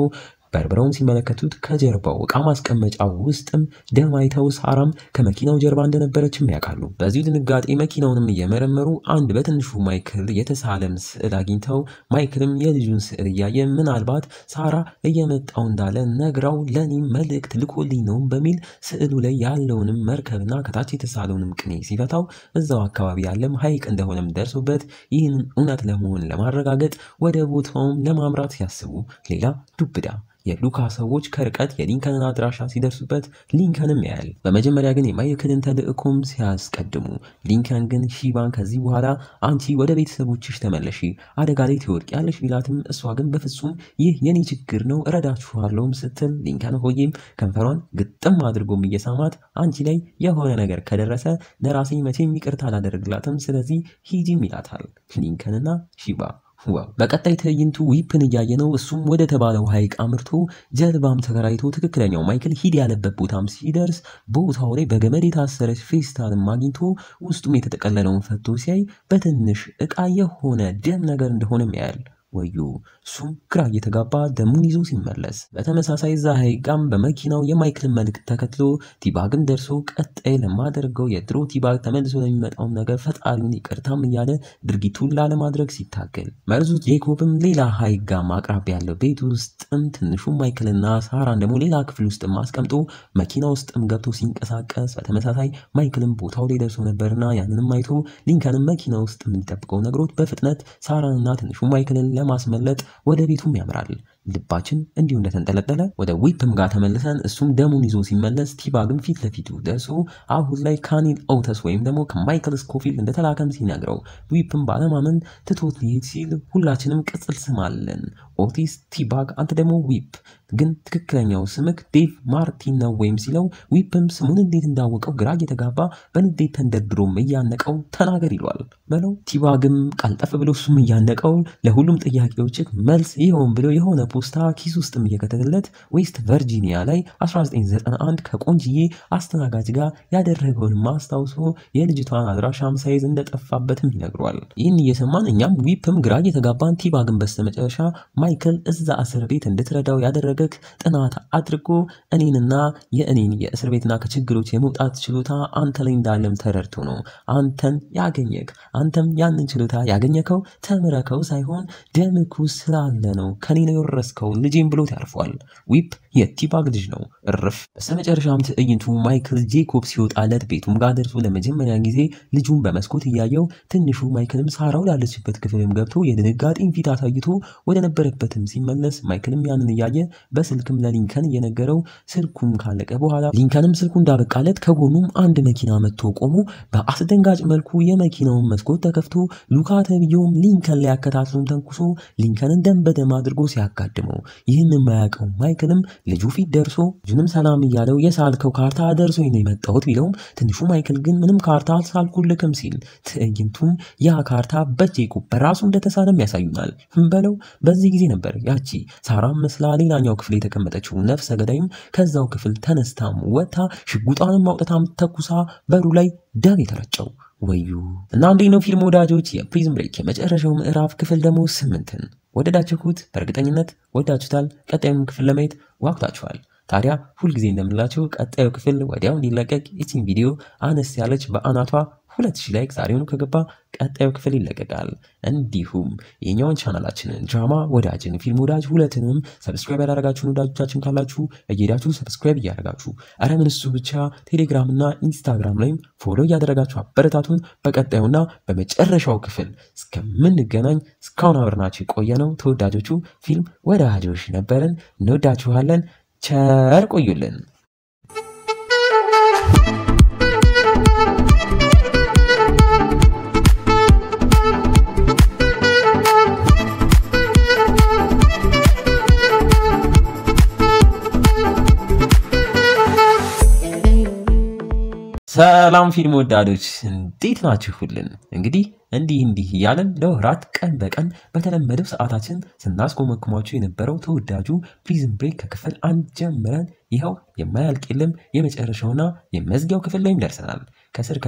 በርብረውን ሲመለከቱት ከጀርባው ዕቃ ማስቀመጫው ውስጥም ደም አይተው ሳራም ከመኪናው ጀርባ እንደነበረችም ያውቃሉ። በዚህ ድንጋጤ መኪናውንም እየመረመሩ አንድ በትንሹ ማይክል የተሳለም ስዕል አግኝተው ማይክልም የልጁን ስዕል እያየ ምናልባት ሳራ እየመጣው እንዳለ ነግራው ለኔም መልእክት ልኮልኝ ነው በሚል ስዕሉ ላይ ያለውንም መርከብና ከታች የተሳለውንም ቅኔ ሲፈታው እዛው አካባቢ ያለም ሐይቅ እንደሆነም ደርሶበት ይህንን እውነት ለመሆን ለማረጋገጥ ወደ ቦታውም ለማምራት ሲያስቡ ሌላ ዱብዳ የሉካ ሰዎች ከርቀት የሊንከንን አድራሻ ሲደርሱበት ሊንከንም ያያል። በመጀመሪያ ግን የማይክልን ተልእኮም ሲያስቀድሙ ሊንከን ግን ሺባን ከዚህ በኋላ አንቺ ወደ ቤተሰቦችሽ ተመለሺ አደጋ ላይ ትወድቂያለሽ ቢላትም እሷ ግን በፍጹም ይህ የኔ ችግር ነው እረዳችኋለሁም ስትል ሊንከን ሆዬም ከንፈሯን ግጥም አድርጎም እየሳማት አንቺ ላይ የሆነ ነገር ከደረሰ ለራሴ መቼም ይቅርታ አላደርግላትም ስለዚህ ሂጂም ይላታል ሊንከንና ሺባ። በቀጣይ ትዕይንቱ ዊፕን እያየነው እሱም ወደ ተባለው ሐይቅ አምርቶ ጀልባም ተከራይቶ ትክክለኛው ማይክል ሂድ ያለበት ቦታም ሲደርስ ቦታው ላይ በገመድ የታሰረች ፌስታልም አግኝቶ ውስጡም የተጠቀለለውን ፈቶ ሲያይ በትንሽ ዕቃ የሆነ ደም ነገር እንደሆነም ያያል። ወዩ እሱም ግራ እየተጋባ ደሙን ይዞ ሲመለስ በተመሳሳይ እዛ ሐይቅም በመኪናው የማይክልን መልእክት ተከትሎ ቲባግም ደርሶ ቀጣይ ለማደርገው የድሮ ቲባግ ተመልሶ ለሚመጣውም ነገር ፈጣሪውን ይቅርታም እያለ ድርጊቱን ላለማድረግ ሲታገል መርዙ ጄኮብም ሌላ ሐይቅም አቅራቢያ ያለው ቤት ውስጥም ትንሹ ማይክልና ሳራን ደግሞ ሌላ ክፍል ውስጥም አስቀምጦ መኪና ውስጥም ገብቶ ሲንቀሳቀስ በተመሳሳይ ማይክልም ቦታው ላይ ደርሶ ነበርና ያንንም አይቶ ሊንከንም መኪና ውስጥ እንዲጠብቀው ነግሮት በፍጥነት ሳራንና ትንሹ ማይክልን ለማስመለጥ ወደ ቤቱም ያምራል። ልባችን እንዲሁ እንደተንጠለጠለ ወደ ዊፕም ጋር ተመልሰን እሱም ደሙን ይዞ ሲመለስ ቲባግም ፊት ለፊቱ ደርሶ አሁን ላይ ካኒል ኦተስ ወይም ደግሞ ከማይክል ስኮፊልድ እንደተላከም ሲነግረው ዊፕም ባለማመን ትቶት ሊሄድ ሲል ሁላችንም ቅጽል ስም አለን ኦቲስ፣ ቲባግ፣ አንተ ደግሞ ዊፕ ግን ትክክለኛው ስምክ ዴቭ ማርቲን ነው ወይም ሲለው ዊፕም ስሙን እንዴት እንዳወቀው ግራ እየተጋባ በንዴት ተንደርድሮም እያነቀው ተናገር ይሏል። በለው ቲባግም ቀልጠፍ ብሎ እሱም እያነቀው ለሁሉም ጥያቄዎች መልስ ይሆን ብሎ የሆነ ፖስታ ኪስ ውስጥም እየከተተለት ዌስት ቨርጂኒያ ላይ 1991 ከቆንጂዬ አስተናጋጅ ጋር ያደረገውን ማስታውሶ የልጅቷን አድራሻም ሳይዝ እንደጠፋበትም ይነግሯል። ይህን እየሰማን እኛም ዊፕም ግራ እየተጋባን ቲባግም በስተመጨረሻ ማይክል እዛ እስር ቤት እንድትረዳው ያደረገ ጥናት አድርጎ እኔንና የእኔን የእስር ቤትና ከችግሮች የመውጣት ችሎታ አንተ ላይ እንዳለም ተረድቶ ነው አንተን ያገኘክ አንተም ያንን ችሎታ ያገኘከው ተምረከው ሳይሆን ደምኩ ስላለ ነው ከኔ ነው የወረስከው ልጄም ብሎት ያርፏል። ዊፕ የቲባግ ልጅ ነው። እርፍ። በስተመጨረሻም ትዕይንቱ ማይክል ጄኮብ ሲወጣለት ቤቱም ጋር ደርሶ ለመጀመሪያ ጊዜ ልጁን በመስኮት እያየው ትንሹ ማይክልም ሳራ ወዳለችበት ክፍልም ገብቶ የድንጋጤን ፊት አሳይቶ ወደ ነበረበትም ሲመለስ ማይክልም ያንን እያየ በስልክም ለሊንከን እየነገረው ስልኩም ካለቀ በኋላ ሊንከንም ስልኩ እንዳበቃለት ከጎኑም አንድ መኪና መጥቶ ቆሞ በአስደንጋጭ መልኩ የመኪናውን መስኮት ተከፍቶ ሉካ ተብዬውም ሊንከን ላይ አከታትሎም ተንኩሶ ሊንከንን ደም በደም አድርጎ ሲያጋድመው ይህን የማያውቀው ማይክልም ልጁ ፊት ደርሶ ልጁንም ሰላም እያለው የሳልከው ካርታ ደርሶ ነው የመጣሁት ቢለውም ትንሹ ማይክል ግን ምንም ካርታ አልሳልኩልክም ሲል ትዕይንቱም ያ ካርታ በጄኮብ በራሱ እንደተሳለም ያሳዩናል በለው። በዚህ ጊዜ ነበር ያቺ ሳራም መስላ ሌላኛው ክፍል የተቀመጠችው ነፍሰ ገዳይም ከዛው ክፍል ተነስታም ወታ ሽጉጣንም አውጥታም ተኩሳ በሩ ላይ ደም የተረጨው። ወዩ እና እንዴት ነው ፊልም ወዳጆች? የፕሪዝን ብሬክ የመጨረሻው ምዕራፍ ክፍል ደግሞ 8ን ወደዳችሁት? በእርግጠኝነት ወዳችሁታል። ቀጣዩን ክፍል ለማየት ዋቅታችኋል። ታዲያ ሁልጊዜ እንደምላችሁ ቀጣዩ ክፍል ወዲያው እንዲለቀቅ ይህችን ቪዲዮ አነስ ያለች በአናቷ 2000 ላይክ ዛሬውኑ ከገባ ቀጣዩ ክፍል ይለቀቃል። እንዲሁም የኛውን ቻናላችንን ድራማ ወዳጅን ፊልም ወዳጅ ሁለቱንም ሰብስክራይብ ያላደረጋችሁን ወዳጆቻችን ካላችሁ እየሄዳችሁ ሰብስክራይብ እያደረጋችሁ አረ ምን እሱ ብቻ ቴሌግራም እና ኢንስታግራም ላይም ፎሎ እያደረጋችሁ አበረታቱን። በቀጣዩና በመጨረሻው ክፍል እስከምንገናኝ እስካሁን አብረናችሁ የቆየነው ተወዳጆቹ ፊልም ወዳጆች ነበርን። እንወዳችኋለን። ቸር ቆዩልን። ሰላም ፊልም ወዳጆች እንዴት ናችሁልን? እንግዲህ እንዲህ እያለን ለወራት ቀን በቀን በተለመደው ሰዓታችን ስናስቆመክሟችሁ የነበረው ተወዳጁ ፕሪዝን ብሬክ ከክፍል 1 ጀምረን ይኸው የማያልቅ የለም የመጨረሻውና የመዝጊያው ክፍል ላይም ደርሰናል። ከስር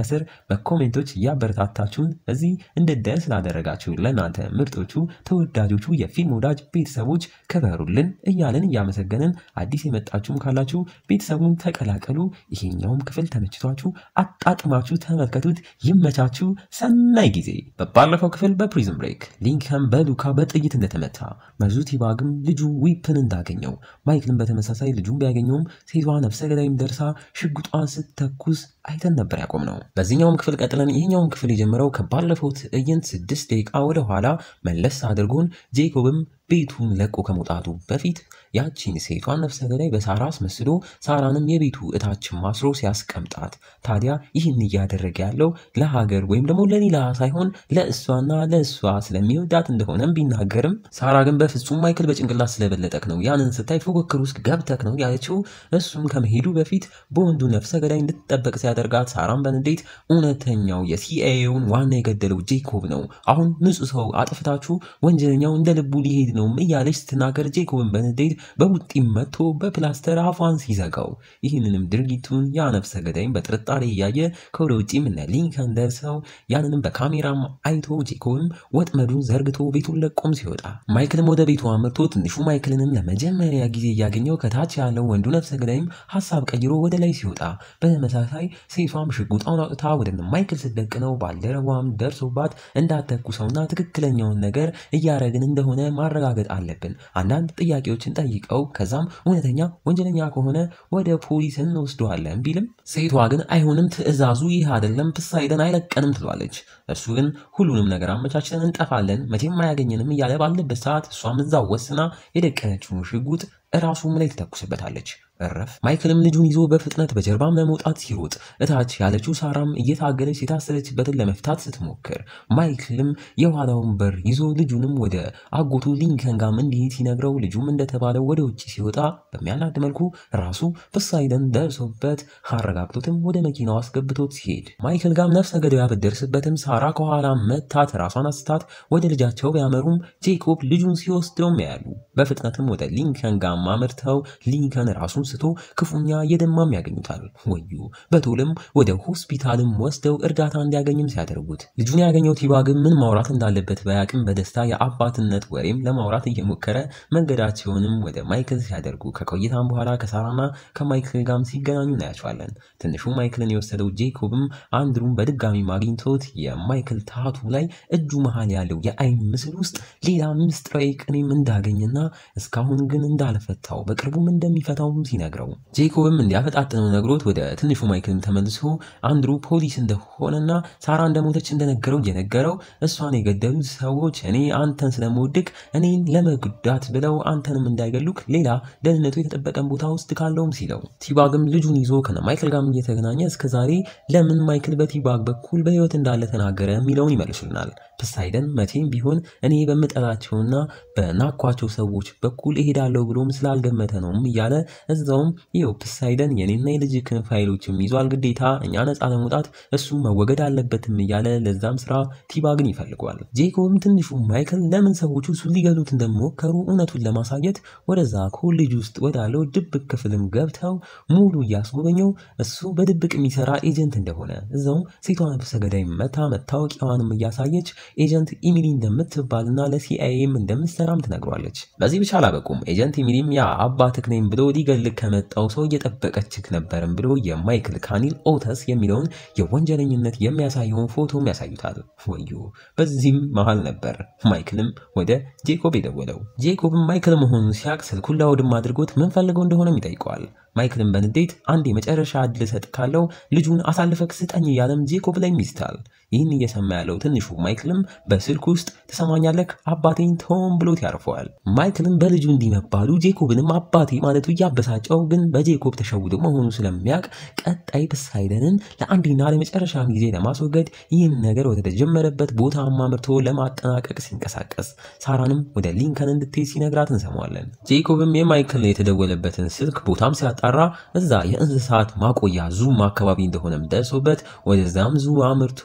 በኮሜንቶች እያበረታታችሁን እዚህ እንድደርስ ላደረጋችሁ ለእናንተ ምርጦቹ ተወዳጆቹ የፊልም ወዳጅ ቤተሰቦች ክበሩልን እያለን እያመሰገንን አዲስ የመጣችሁም ካላችሁ ቤተሰቡን ተቀላቀሉ። ይሄኛውም ክፍል ተመችቷችሁ አጣጥማችሁ ተመልከቱት። ይመቻችሁ። ሰናይ ጊዜ። በባለፈው ክፍል በፕሪዝን ብሬክ ሊንከን በሉካ በጥይት እንደተመታ መዙቲባግም ልጁ ዊፕን እንዳገኘው ማይክልን በተመሳሳይ ልጁን ቢያገኘውም ሴቷ ነፍሰ ገዳይም ደርሳ ሽጉጧን ስትተኩስ አይተን ነበር ያቆምነው። በዚህኛውም ክፍል ቀጥለን ይሄኛውም ክፍል የጀመረው ከባለፈው ትዕይንት 6 ደቂቃ ወደ ኋላ መለስ አድርጎን ጄኮብም ቤቱን ለቆ ከመውጣቱ በፊት ያቺን ሴቷን ነፍሰ ገዳይ በሳራ አስመስሎ ሳራንም የቤቱ እታችን ማስሮ ሲያስቀምጣት ታዲያ ይህን እያደረገ ያለው ለሀገር ወይም ደግሞ ለሌላ ሳይሆን ለእሷና ለእሷ ስለሚወዳት እንደሆነም ቢናገርም ሳራ ግን በፍጹም ማይክል በጭንቅላት ስለበለጠክ ነው ያንን ስታይ ፉክክር ውስጥ ገብተክ ነው ያለችው። እሱም ከመሄዱ በፊት በወንዱ ነፍሰ ገዳይ እንድትጠበቅ ሲያደርጋት ሳራም በንዴት እውነተኛው የሲአይኤውን ዋና የገደለው ጄኮብ ነው፣ አሁን ንጹህ ሰው አጥፍታችሁ ወንጀለኛው እንደ ልቡ ሊሄድ ነው እያለች ስትናገር ጄኮብን በንዴት በቡጢም መጥቶ በፕላስተር አፏን ሲዘጋው ይህንንም ድርጊቱን ያ ነፍሰ ገዳይም በጥርጣሬ እያየ ከወደ ውጪም እነ ሊንከን ደርሰው ያንንም በካሜራም አይቶ ጄኮብም ወጥመዱን ዘርግቶ ቤቱን ለቆም ሲወጣ ማይክልም ወደ ቤቱ አምርቶ ትንሹ ማይክልንም ለመጀመሪያ ጊዜ እያገኘው ከታች ያለው ወንዱ ነፍሰ ገዳይም ሀሳብ ቀይሮ ወደ ላይ ሲወጣ በተመሳሳይ ሴቷም ሽጉጣውን አውጥታ ወደ ማይክል ስትደቅነው ባልደረቧም ደርሶባት እንዳተኩሰውና ትክክለኛውን ነገር እያረግን እንደሆነ ማረጋገጥ አለብን አንዳንድ ጥያቄዎችን ጠይቀው ከዛም እውነተኛ ወንጀለኛ ከሆነ ወደ ፖሊስ እንወስደዋለን ቢልም ሴቷ ግን አይሆንም ትዕዛዙ ይህ አይደለም ፖሳይደን አይለቀንም ትሏለች። እሱ ግን ሁሉንም ነገር አመቻችተን እንጠፋለን መቼም አያገኘንም እያለ ባለበት ሰዓት እሷም እዛው ወስና የደቀነችውን ሽጉጥ ራሱም ላይ ትተኩስበታለች። እረፍ። ማይክልም ልጁን ይዞ በፍጥነት በጀርባም ለመውጣት ሲሮጥ እታች ያለችው ሳራም እየታገለች የታሰረችበትን ለመፍታት ስትሞክር ማይክልም የኋላውን በር ይዞ ልጁንም ወደ አጎቱ ሊንከን ጋም እንዲሄድ ሲነግረው ልጁም እንደተባለው ወደ ውጭ ሲወጣ በሚያናድ መልኩ ራሱ ፖሳይደን ደርሶበት አረጋግጦትም ወደ መኪናው አስገብቶት ሲሄድ ማይክል ጋም ነፍሰ ገዳዩ ብትደርስበትም ሳራ ከኋላ መታት ራሷን አስታት ወደ ልጃቸው ቢያመሩም ጄኮብ ልጁን ሲወስደውም ያያሉ። በፍጥነትም ወደ ሊንከን ጋም አመርተው ሊንከን ራሱን ራሱን ስቶ ክፉኛ የደማም ያገኙታል። ወዩ በቶልም ወደ ሆስፒታልም ወስደው እርዳታ እንዲያገኝም ሲያደርጉት ልጁን ያገኘው ቲባግም ምን ማውራት እንዳለበት በያቅም በደስታ የአባትነት ወሬም ለማውራት እየሞከረ መንገዳቸውንም ወደ ማይክል ሲያደርጉ ከቆይታም በኋላ ከሳራና ከማይክል ጋርም ሲገናኙ እናያቸዋለን። ትንሹ ማይክልን የወሰደው ጄኮብም አንድሩን በድጋሚ ማግኝቶት የማይክል ታቱ ላይ እጁ መሃል ያለው የአይን ምስል ውስጥ ሌላ ምስጢራዊ ቅኔም እንዳገኘና እስካሁን ግን እንዳልፈታው በቅርቡም እንደሚፈታውም ሲነግረው ጄኮብም እንዲያፈጣጥነው ነግሮት ወደ ትንሹ ማይክልም ተመልሶ አንድሩ ፖሊስ እንደሆነና ሳራ እንደሞተች እንደነገረው እየነገረው እሷን የገደሉት ሰዎች እኔ አንተን ስለምወድቅ እኔን ለመጉዳት ብለው አንተንም እንዳይገሉክ ሌላ ደህንነቱ የተጠበቀን ቦታ ውስጥ ካለውም ሲለው ቲባግም ልጁን ይዞ ከማይክል ጋር እየተገናኘ እስከዛሬ ለምን ማይክል በቲባግ በኩል በህይወት እንዳለ ተናገረ የሚለውን ይመልሱልናል። ፖሳይደን መቼም ቢሆን እኔ በመጠላቸውና በናኳቸው ሰዎች በኩል እሄዳለሁ ብሎም ስላልገመተ ነውም እያለ እዛውም ይኸው ፖሳይደን የኔና የልጅክን ፋይሎችም ይዟል፣ ግዴታ እኛ ነፃ ለመውጣት እሱም መወገድ አለበትም እያለ ለዛም ስራ ቲባግን ይፈልገዋል። ጄኮብም ትንሹ ማይክል ለምን ሰዎቹ እሱን ሊገሉት እንደሞከሩ እውነቱን ለማሳየት ወደዛ ኮሌጅ ውስጥ ወዳለው ድብቅ ክፍልም ገብተው ሙሉ እያስጎበኘው እሱ በድብቅ የሚሰራ ኤጀንት እንደሆነ እዛውም ሴቷን ነፍሰ ገዳይ መታወቂያዋንም እያሳየች ኤጀንት ኢሚሊ እንደምትባልና ለሲአይኤም እንደምትሰራም ትነግሯለች። በዚህ ብቻ አላበቁም። ኤጀንት ኢሚሊም ያ አባትህ ነኝ ብሎ ሊገልክ ከመጣው ሰው እየጠበቀችክ ነበርም ብሎ የማይክል ካኒል ኦተስ የሚለውን የወንጀለኝነት የሚያሳየውን ፎቶም ያሳዩታል። ወዩ በዚህም መሃል ነበር ማይክልም ወደ ጄኮብ የደወለው። ጄኮብም ማይክል መሆኑን ሲያቅ ስልኩን ላውድም አድርጎት ምን ፈልገው እንደሆነም ይጠይቀዋል። ማይክልም በንዴት አንድ የመጨረሻ ዕድል ሰጥ ካለው ልጁን አሳልፈክ ስጠኝ እያለም ጄኮብ ላይ ይስታል። ይህን እየሰማ ያለው ትንሹ ማይክልም በስልክ ውስጥ ተሰማኛለክ አባቴን ተውም ብሎት ያርፈዋል። ማይክልም በልጁ እንዲመባሉ ጄኮብንም አባቴ ማለቱ እያበሳጨው ግን በጄኮብ ተሸውዶ መሆኑ ስለሚያቅ ቀጣይ ፖሳይደንን ለአንዴና ለመጨረሻ ጊዜ ለማስወገድ ይህን ነገር ወደ ተጀመረበት ቦታ አማምርቶ ለማጠናቀቅ ሲንቀሳቀስ ሳራንም ወደ ሊንከን እንድትሄድ ሲነግራት እንሰማዋለን። ጄኮብም የማይክል የተደወለበትን ስልክ ቦታም ሲያጣራ እዛ የእንስሳት ማቆያ ዙም አካባቢ እንደሆነም ደርሶበት ወደዛም ዙ አምርቶ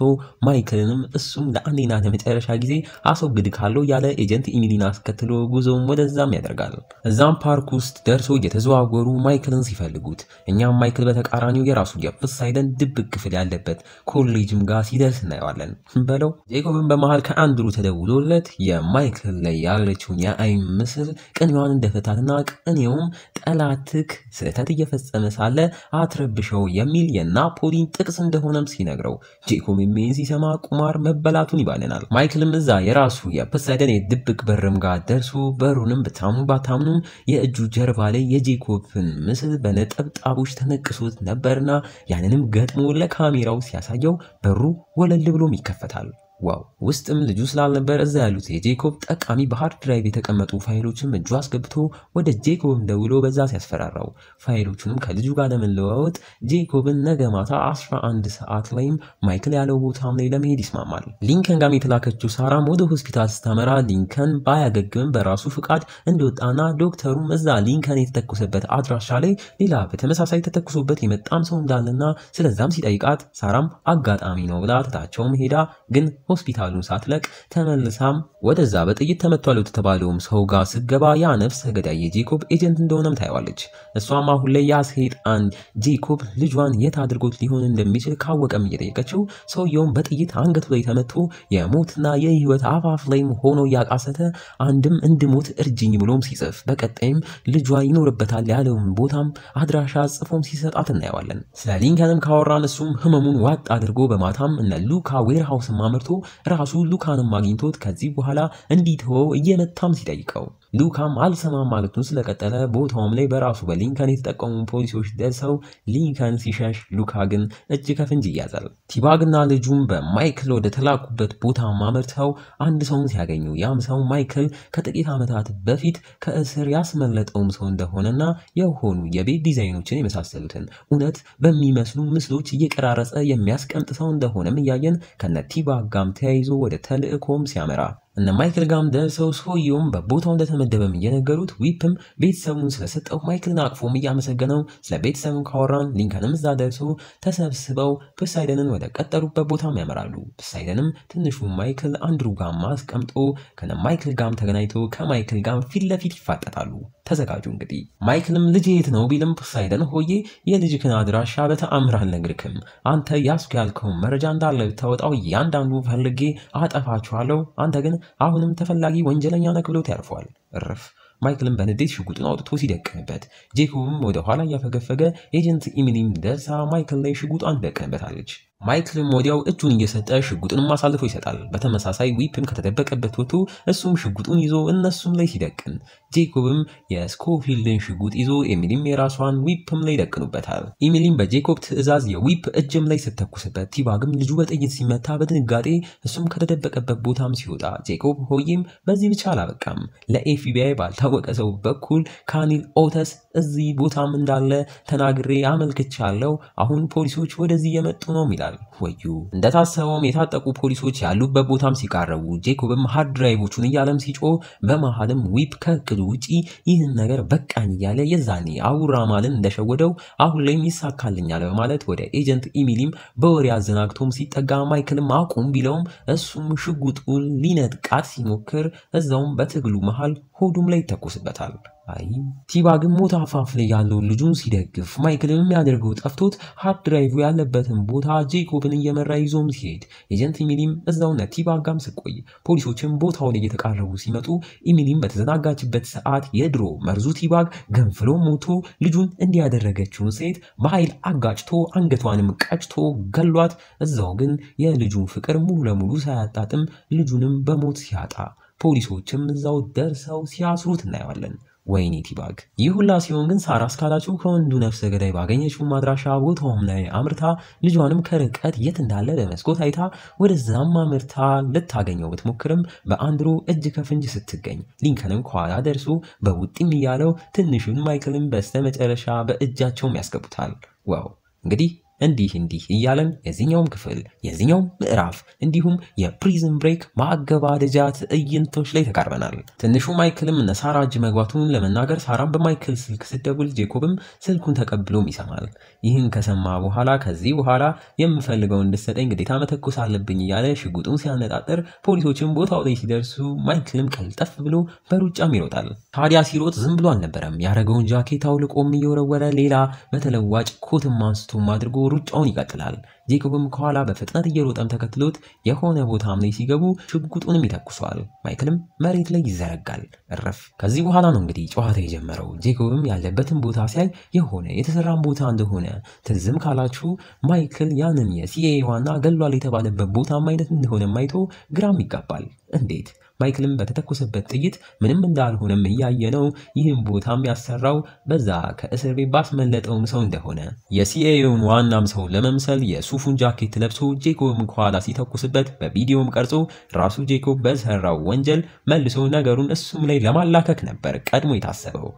ማይክልንም እሱም ለአንዴና ለመጨረሻ ጊዜ አስወግድ ካለው ያለ ኤጀንት ኢሚሊን አስከትሎ ጉዞም ወደዛም ያደርጋል። እዛም ፓርክ ውስጥ ደርሶ እየተዘዋወሩ ማይክልን ሲፈልጉት እኛም ማይክል በተቃራኒው የራሱ የፖሳይደን ድብቅ ክፍል ያለበት ኮሌጅም ጋር ሲደርስ እናየዋለን። በለው ጄኮብን በመሃል ከአንድሩ ተደውሎለት የማይክል ላይ ያለችውን የአይን ምስል ቅኔዋን እንደፈታትና ቅኔውም ጠላትክ ስህተት እየፈጸመ ሳለ አትረብሸው የሚል የናፖሊን ጥቅስ እንደሆነም ሲነግረው ጄኮብ ሜን ሲሰማ ቁማር መበላቱን ይባለናል። ማይክልም እዛ የራሱ የፖሳይደን የድብቅ በርም ጋር ደርሶ በሩንም በታምኑ ባታምኑም የእጁ ጀርባ ላይ የጄኮብን ምስል በነጠብጣቦች ተነቅሶት ነበርና ያንንም ገጥሞ ለካሜራው ሲያሳየው በሩ ወለል ብሎም ይከፈታል። ዋው ውስጥም ልጁ ስላልነበር እዛ ያሉት የጄኮብ ጠቃሚ በሃርድ ድራይቭ የተቀመጡ ፋይሎችን እጁ አስገብቶ ወደ ጄኮብም ደውሎ በዛ ሲያስፈራራው ፋይሎቹንም ከልጁ ጋር ለመለዋወጥ ጄኮብን ነገ ማታ 11 ሰዓት ላይም ማይክል ያለው ቦታም ላይ ለመሄድ ይስማማል። ሊንከን ጋር የተላከችው ሳራም ወደ ሆስፒታል ስታመራ ሊንከን ባያገግም በራሱ ፍቃድ እንደወጣና ዶክተሩም እዛ ሊንከን የተተኮሰበት አድራሻ ላይ ሌላ በተመሳሳይ ተተኩሶበት የመጣም ሰው እንዳለና ስለዛም ሲጠይቃት ሳራም አጋጣሚ ነው ብላ ትታቸውም ሄዳ ግን ሆስፒታሉን ሳትለቅ ተመልሳም ወደዛ በጥይት ተመቷል የተባለውም ሰው ጋር ስገባ ያ ነፍሰ ገዳይ የጄኮብ ኤጀንት እንደሆነም ታይዋለች። እሷም አሁን ላይ ያ ሰይጣን ጄኮብ ልጇን የት አድርጎት ሊሆን እንደሚችል ካወቀም እየጠየቀችው ሰውየውም በጥይት አንገቱ ላይ ተመቶ የሞትና የህይወት አፋፍ ላይም ሆኖ ያቃሰተ አንድም እንድሞት እርጅኝ ብሎም ሲጽፍ በቀጣይም ልጇ ይኖርበታል ያለውን ቦታም አድራሻ ጽፎም ሲሰጣት እናየዋለን። ስለ ሊንከንም ካወራን እሱም ህመሙን ዋጥ አድርጎ በማታም እነ ሉካ ዌርሃውስ ማምርቶ ራሱ ሉካንም አግኝቶት ከዚህ በኋላ እንዲተወው እየመታም ሲጠይቀው ሉካም አልሰማም ማለቱን ስለቀጠለ ቦታውም ላይ በራሱ በሊንከን የተጠቀሙ ፖሊሶች ደርሰው ሊንከን ሲሸሽ ሉካ ግን እጅ ከፍንጅ ይያዛል። ቲባግና ልጁም በማይክል ወደ ተላኩበት ቦታ ማመርተው አንድ ሰውን ሲያገኙ ያም ሰው ማይክል ከጥቂት ዓመታት በፊት ከእስር ያስመለጠውም ሰው እንደሆነና የሆኑ የቤት ዲዛይኖችን የመሳሰሉትን እውነት በሚመስሉ ምስሎች እየቀራረጸ የሚያስቀምጥ ሰው እንደሆነም እያየን ከነ ቲባግ ጋም ተያይዞ ወደ ተልእኮም ሲያመራ እነ ማይክል ጋም ደርሰው ሰውየውም በቦታው እንደተመደበም እየነገሩት ዊፕም ቤተሰቡን ስለሰጠው ማይክልን አቅፎም እያመሰገነው ስለ ቤተሰቡን ካወራን ሊንከንም እዛ ደርሶ ተሰብስበው ፖሳይደንን ወደ ቀጠሩበት ቦታም ያመራሉ። ፖሳይደንም ትንሹ ማይክል አንድሩ ጋም አስቀምጦ ከነ ማይክል ጋም ተገናኝቶ ከማይክል ጋም ፊት ለፊት ይፋጠጣሉ። ተዘጋጁ እንግዲህ። ማይክልም ልጅ የት ነው ቢልም ፖሳይደን ሆዬ የልጅክን አድራሻ በተአምር አልነግርክም፣ አንተ ያስኩ ያልከውን መረጃ እንዳለ ብታወጣው እያንዳንዱ ፈልጌ አጠፋችኋለሁ፣ አንተ ግን አሁንም ተፈላጊ ወንጀለኛ ነህ ብሎት ያርፈዋል። እረፍ። ማይክልም በንዴት ሽጉጡን አውጥቶ ሲደቅንበት ጄኮብም ወደ ኋላ እያፈገፈገ ኤጀንት ኢሚሊም ደርሳ ማይክል ላይ ሽጉጧን ትደቅንበታለች። ማይክልም ወዲያው እጁን እየሰጠ ሽጉጡንም አሳልፎ ይሰጣል። በተመሳሳይ ዊፕም ከተደበቀበት ወጥቶ እሱም ሽጉጡን ይዞ እነሱም ላይ ሲደቅን ጄኮብም የስኮፊልድን ሽጉጥ ይዞ ኤሚሊም የራሷን ዊፕም ላይ ደቅኑበታል። ኤሚሊም በጄኮብ ትዕዛዝ የዊፕ እጅም ላይ ስትተኩስበት ቲባግም ልጁ በጥይት ሲመታ በድንጋጤ እሱም ከተደበቀበት ቦታም ሲወጣ ጄኮብ ሆዬም በዚህ ብቻ አላበቃም። ለኤፍቢአይ ባልታወቀ ሰው በኩል ካኒል ኦተስ እዚህ ቦታም እንዳለ ተናግሬ አመልክቻለሁ፣ አሁን ፖሊሶች ወደዚህ የመጡ ነው ይላል። ወዩ እንደታሰበውም የታጠቁ ፖሊሶች ያሉበት ቦታም ሲቃረቡ ጄኮብም ሃርድ ድራይቮቹን እያለም ሲጮ በመሃልም ዊፕ ከእቅዱ ውጪ ይህን ነገር በቃኝ እያለ የዛኔ አውራማልን እንደሸወደው አሁን ላይ ይሳካልኛል በማለት ወደ ኤጀንት ኢሚሊም በወሬ አዘናግቶም ሲጠጋ ማይክልም አቁም ቢለውም እሱም ሽጉጡን ሊነጥቃት ሲሞክር እዛውም በትግሉ መሃል ሆዱም ላይ ይተኩስበታል። አይ ቲባግም ሞት አፋፍ ላይ ያለው ልጁን ሲደግፍ ማይክልም የሚያደርገው ጠፍቶት ሃርድ ድራይቭ ያለበትን ቦታ ጄኮብን እየመራ ይዞም ሲሄድ ኤጀንት ኢሚሊም እዛው ቲባጋም ስቆይ ፖሊሶችም ቦታው ላይ እየተቃረቡ ሲመጡ ኢሚሊም በተዘናጋችበት ሰዓት የድሮ መርዙ ቲባግ ገንፍሎ ሞቶ ልጁን እንዲያደረገችውን ሴት በኃይል አጋጭቶ አንገቷንም ቀጭቶ ገሏት። እዛው ግን የልጁን ፍቅር ሙሉ ለሙሉ ሳያጣጥም ልጁንም በሞት ሲያጣ ፖሊሶችም እዛው ደርሰው ሲያስሩት እናያለን። ወይኔ ቲባግ። ይህ ሁላ ሲሆን ግን ሳራ እስካላችሁ ከወንዱ ነፍሰ ገዳይ ባገኘችው ማድራሻ ቦታውም ላይ አምርታ ልጇንም ከርቀት የት እንዳለ በመስኮት አይታ ወደዛም አምርታ ልታገኘው ብትሞክርም በአንድሩ እጅ ከፍንጅ ስትገኝ ሊንከንም ከኋላ ደርሶ በውጥም እያለው ትንሹን ማይክልን በስተመጨረሻ በእጃቸውም ያስገቡታል። ዋው እንግዲህ እንዲህ እያለን የዚህኛውም ክፍል የዚህኛውም ምዕራፍ እንዲሁም የፕሪዝን ብሬክ ማገባደጃ ትዕይንቶች ላይ ተቃርበናል። ትንሹ ማይክልም እነ ሳራ እጅ መግባቱን ለመናገር ሳራም በማይክል ስልክ ስትደውል ጄኮብም ስልኩን ተቀብሎም ይሰማል። ይህን ከሰማ በኋላ ከዚህ በኋላ የምፈልገው እንድትሰጠኝ ግዴታ መተኮስ አለብኝ እያለ ሽጉጡን ሲያነጣጥር ፖሊሶችም ቦታው ላይ ሲደርሱ ማይክልም ቀልጠፍ ብሎ በሩጫም ይሮጣል። ታዲያ ሲሮጥ ዝም ብሎ አልነበረም። ያረገውን ጃኬት አውልቆም እየወረወረ ሌላ በተለዋጭ ኮትም አንስቶም አድርጎ ሩጫውን ይቀጥላል። ጄኮብም ከኋላ በፍጥነት እየሮጠም ተከትሎት የሆነ ቦታም ላይ ሲገቡ ሽጉጡንም ይተኩሷል። ማይክልም መሬት ላይ ይዘረጋል። እረፍ። ከዚህ በኋላ ነው እንግዲህ ጨዋታ የጀመረው። ጄኮብም ያለበትን ቦታ ሲያይ የሆነ የተሰራም ቦታ እንደሆነ ትዝም ካላችሁ ማይክል ያንን የሲአይኤ ዋና ገሏል የተባለበት ቦታም አይነት እንደሆነ ማይቶ ግራም ይጋባል። እንዴት? ማይክልም በተተኮሰበት ጥይት ምንም እንዳልሆነም እያየነው ይህን ቦታም ያሰራው በዛ ከእስር ቤት ባስመለጠውም ሰው እንደሆነ የሲአይኤውን ዋናም ሰው ለመምሰል የሱፉን ጃኬት ለብሶ ጄኮብም ከኋላ ሲተኩስበት በቪዲዮም ቀርጾ ራሱ ጄኮብ በሰራው ወንጀል መልሶ ነገሩን እሱም ላይ ለማላከክ ነበር ቀድሞ የታሰበው።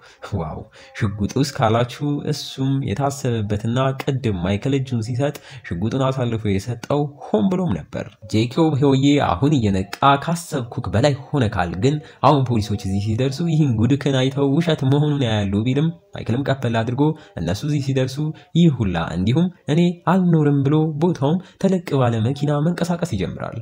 ዋው ሽጉጡስ ካላችሁ እሱም የታሰበበትና ቅድም ማይክል እጁን ሲሰጥ ሽጉጡን አሳልፎ የሰጠው ሆን ብሎም ነበር። ጄኮብ ሆዬ አሁን እየነቃ ካሰብኩክ በላይ ሆነካል፣ ግን አሁን ፖሊሶች እዚህ ሲደርሱ ይህን ጉድክን አይተው ውሸት መሆኑን ያያሉ ቢልም ማይክልም ቀበል አድርጎ እነሱ እዚህ ሲደርሱ ይህ ሁላ እንዲሁም እኔ አልኖርም ብሎ ቦታውም ተለቅ ባለ መኪና መንቀሳቀስ ይጀምራል።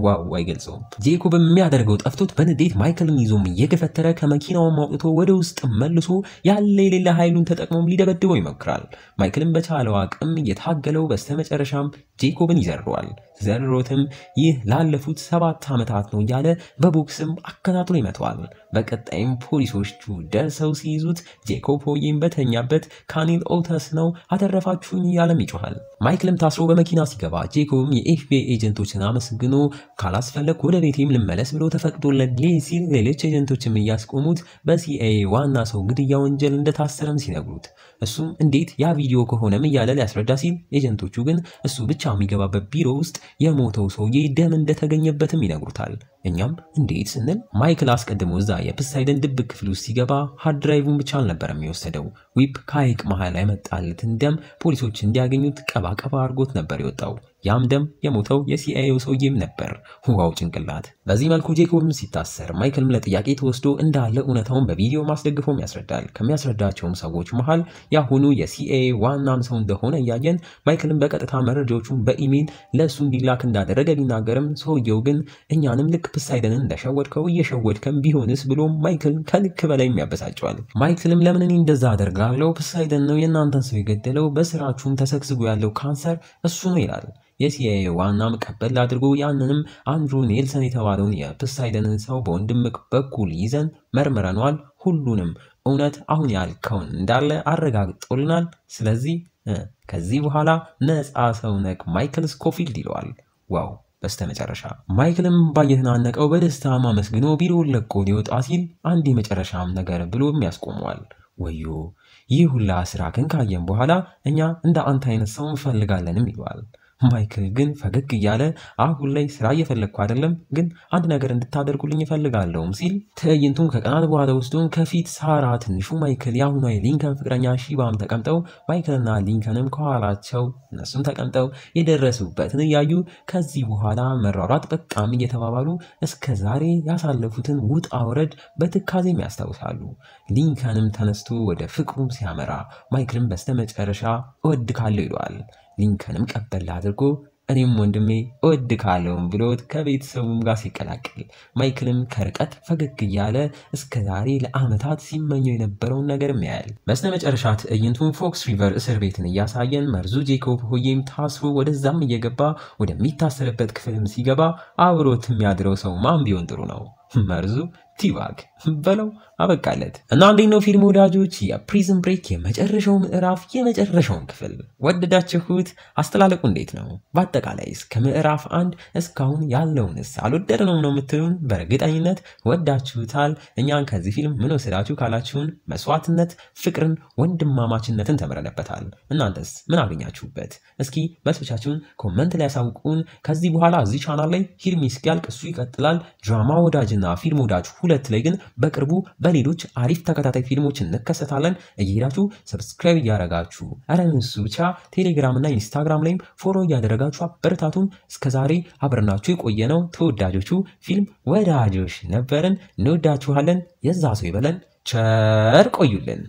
ዋው አይገልጸውም። ጄኮብ የሚያደርገው ጠፍቶት በንዴት ማይክልን ይዞም እየገፈተረ ከመኪናው አውጥቶ ወደ ውስጥ መልሶ ያለ የሌለ ኃይሉን ተጠቅሞም ሊደበድበው ይሞክራል። ማይክልን በቻለው አቅም እየታገለው በስተመጨረሻም ጄኮብን ይዘርረዋል። ዘርሮትም ይህ ላለፉት 7 ዓመታት ነው እያለ በቦክስም አከታትሎ ይመታዋል። በቀጣይም ፖሊሶቹ ደርሰው ሲይዙት ጄኮብ ሆዬም በተኛበት ካኒል ኦተስ ነው አተረፋችሁኝ እያለም ይጮሃል። ማይክልም ታስሮ በመኪና ሲገባ ጄኮብም የኤፍቢአይ ኤጀንቶችን አመስግኖ ካላስፈለግ ወደ ቤቴም ልመለስ ብሎ ተፈቅዶለት ሲል ሌሎች ኤጀንቶችም እያስቆሙት በሲአይኤ ዋና ሰው ግድያ ወንጀል እንደታሰረም ሲነግሩት እሱም እንዴት ያ ቪዲዮ ከሆነም እያለ ሊያስረዳ ሲል ኤጀንቶቹ ግን እሱ ብቻ የሚገባበት ቢሮ ውስጥ የሞተው ሰውዬ ደም እንደተገኘበትም ይነግሩታል። እኛም እንዴት ስንል ማይክል አስቀድሞ እዛ የፖሳይደን ድብቅ ክፍል ውስጥ ሲገባ ሃርድ ድራይቭን ብቻ አልነበረም የሚወሰደው። ዊፕ ከሐይቅ መሃል ያመጣለትን ደም ፖሊሶች እንዲያገኙት ቀባቀባ አድርጎት ነበር የወጣው። ያም ደም የሞተው የሲአይኤው ሰውዬም ነበር። ዋው ጭንቅላት። በዚህ መልኩ ጄኮብም ሲታሰር ማይክልም ለጥያቄ ተወስዶ እንዳለ እውነታውን በቪዲዮ ማስደግፎም ያስረዳል። ከሚያስረዳቸውም ሰዎች መሃል ያሁኑ የሲአይኤ ዋናም ሰው እንደሆነ እያየን ማይክልም በቀጥታ መረጃዎቹን በኢሜል ለእሱ እንዲላክ እንዳደረገ ቢናገርም ሰውየው ግን እኛንም ልክ ፖሳይደንን እንደሸወድከው እየሸወድከም ቢሆንስ ብሎ ማይክል ከልክ በላይ ያበሳጨዋል። ማይክልም ለምን እኔ እንደዛ አደርጋለሁ? ፖሳይደን ነው የእናንተን ሰው የገደለው፣ በስራችሁም ተሰግስጎ ያለው ካንሰር እሱ ነው ይላል። የሲአይኤ ዋናም ቀበል አድርጎ ያንንም አንድሩ ኔልሰን የተባለውን የፖሳይደንን ሰው በወንድምክ በኩል ይዘን መርምረኗል። ሁሉንም እውነት አሁን ያልከውን እንዳለ አረጋግጦልናል። ስለዚህ ከዚህ በኋላ ነፃ ሰው ነክ ማይክል ስኮፊልድ ይለዋል። ዋው! በስተመጨረሻ ማይክልም ባየተናነቀው በደስታ ማመስግኖ ቢሮውን ለቆ ሊወጣ ሲል አንድ የመጨረሻም ነገር ብሎም ያስቆመዋል። ወዮ! ይህ ሁላ ስራ ካየን በኋላ እኛ እንደ አንተ አይነት ሰው እንፈልጋለንም ይለዋል። ማይክል ግን ፈገግ እያለ አሁን ላይ ስራ እየፈለግኩ አይደለም፣ ግን አንድ ነገር እንድታደርጉልኝ እፈልጋለሁም ሲል ትዕይንቱን ከቀናት በኋላ ወስዶን ከፊት ሳራ ትንሹ ማይክል የአሁኗ የሊንከን ፍቅረኛ ሺባም ተቀምጠው ማይክልና ሊንከንም ከኋላቸው እነሱም ተቀምጠው የደረሱበትን እያዩ ከዚህ በኋላ መሯሯጥ በቃም እየተባባሉ እስከ ዛሬ ያሳለፉትን ውጣ ውረድ በትካዜም ያስታውሳሉ። ሊንከንም ተነስቶ ወደ ፍቅሩም ሲያመራ ማይክልም በስተመጨረሻ እወድካለሁ ይለዋል። ሊንከንም ቀበል አድርጎ እኔም ወንድሜ እወድካለሁም ብሎት ከቤተሰቡም ጋር ሲቀላቀል ማይክልም ከርቀት ፈገግ እያለ እስከ ዛሬ ለዓመታት ሲመኘው የነበረውን ነገርም ያያል። በስተመጨረሻ ትዕይንቱን ፎክስ ሪቨር እስር ቤትን እያሳየን መርዙ ጄኮብ ሆዬም ታስሮ ወደዛም እየገባ ወደሚታሰርበት ክፍልም ሲገባ አብሮት የሚያድረው ሰው ማን ቢሆን ጥሩ ነው? መርዙ ቲባግ በለው አበቃለት። እና እንዴት ነው ፊልም ወዳጆች የፕሪዝን ብሬክ የመጨረሻው ምዕራፍ የመጨረሻውን ክፍል ወደዳችሁት? አስተላለቁ እንዴት ነው? በአጠቃላይስ ከምዕራፍ 1 እስካሁን ያለውንስ አልወደድነውም ነው የምትሉን? በእርግጠኝነት ወዳችሁታል። እኛን ከዚህ ፊልም ምን ወሰዳችሁ ካላችሁን መስዋዕትነት፣ ፍቅርን፣ ወንድማማችነትን ተምረንበታል። እናንተስ ምን አገኛችሁበት? እስኪ መልሶቻችሁን ኮመንት ላይ ያሳውቁን። ከዚህ በኋላ እዚህ ቻናል ላይ ፊልም እስኪያልቅ እሱ ይቀጥላል። ድራማ ወዳጅና ፊልም ወዳጅ 2 ላይ ግን በቅርቡ በሌሎች አሪፍ ተከታታይ ፊልሞች እንከሰታለን። እየሄዳችሁ ሰብስክራይብ እያደረጋችሁ አረንሱ ብቻ ቴሌግራም እና ኢንስታግራም ላይም ፎሎ እያደረጋችሁ አበረታቱን። እስከዛሬ አብረናችሁ የቆየነው ተወዳጆቹ ፊልም ወዳጆች ነበርን። እንወዳችኋለን። የዛ ሰው ይበለን። ቸር ቆዩልን።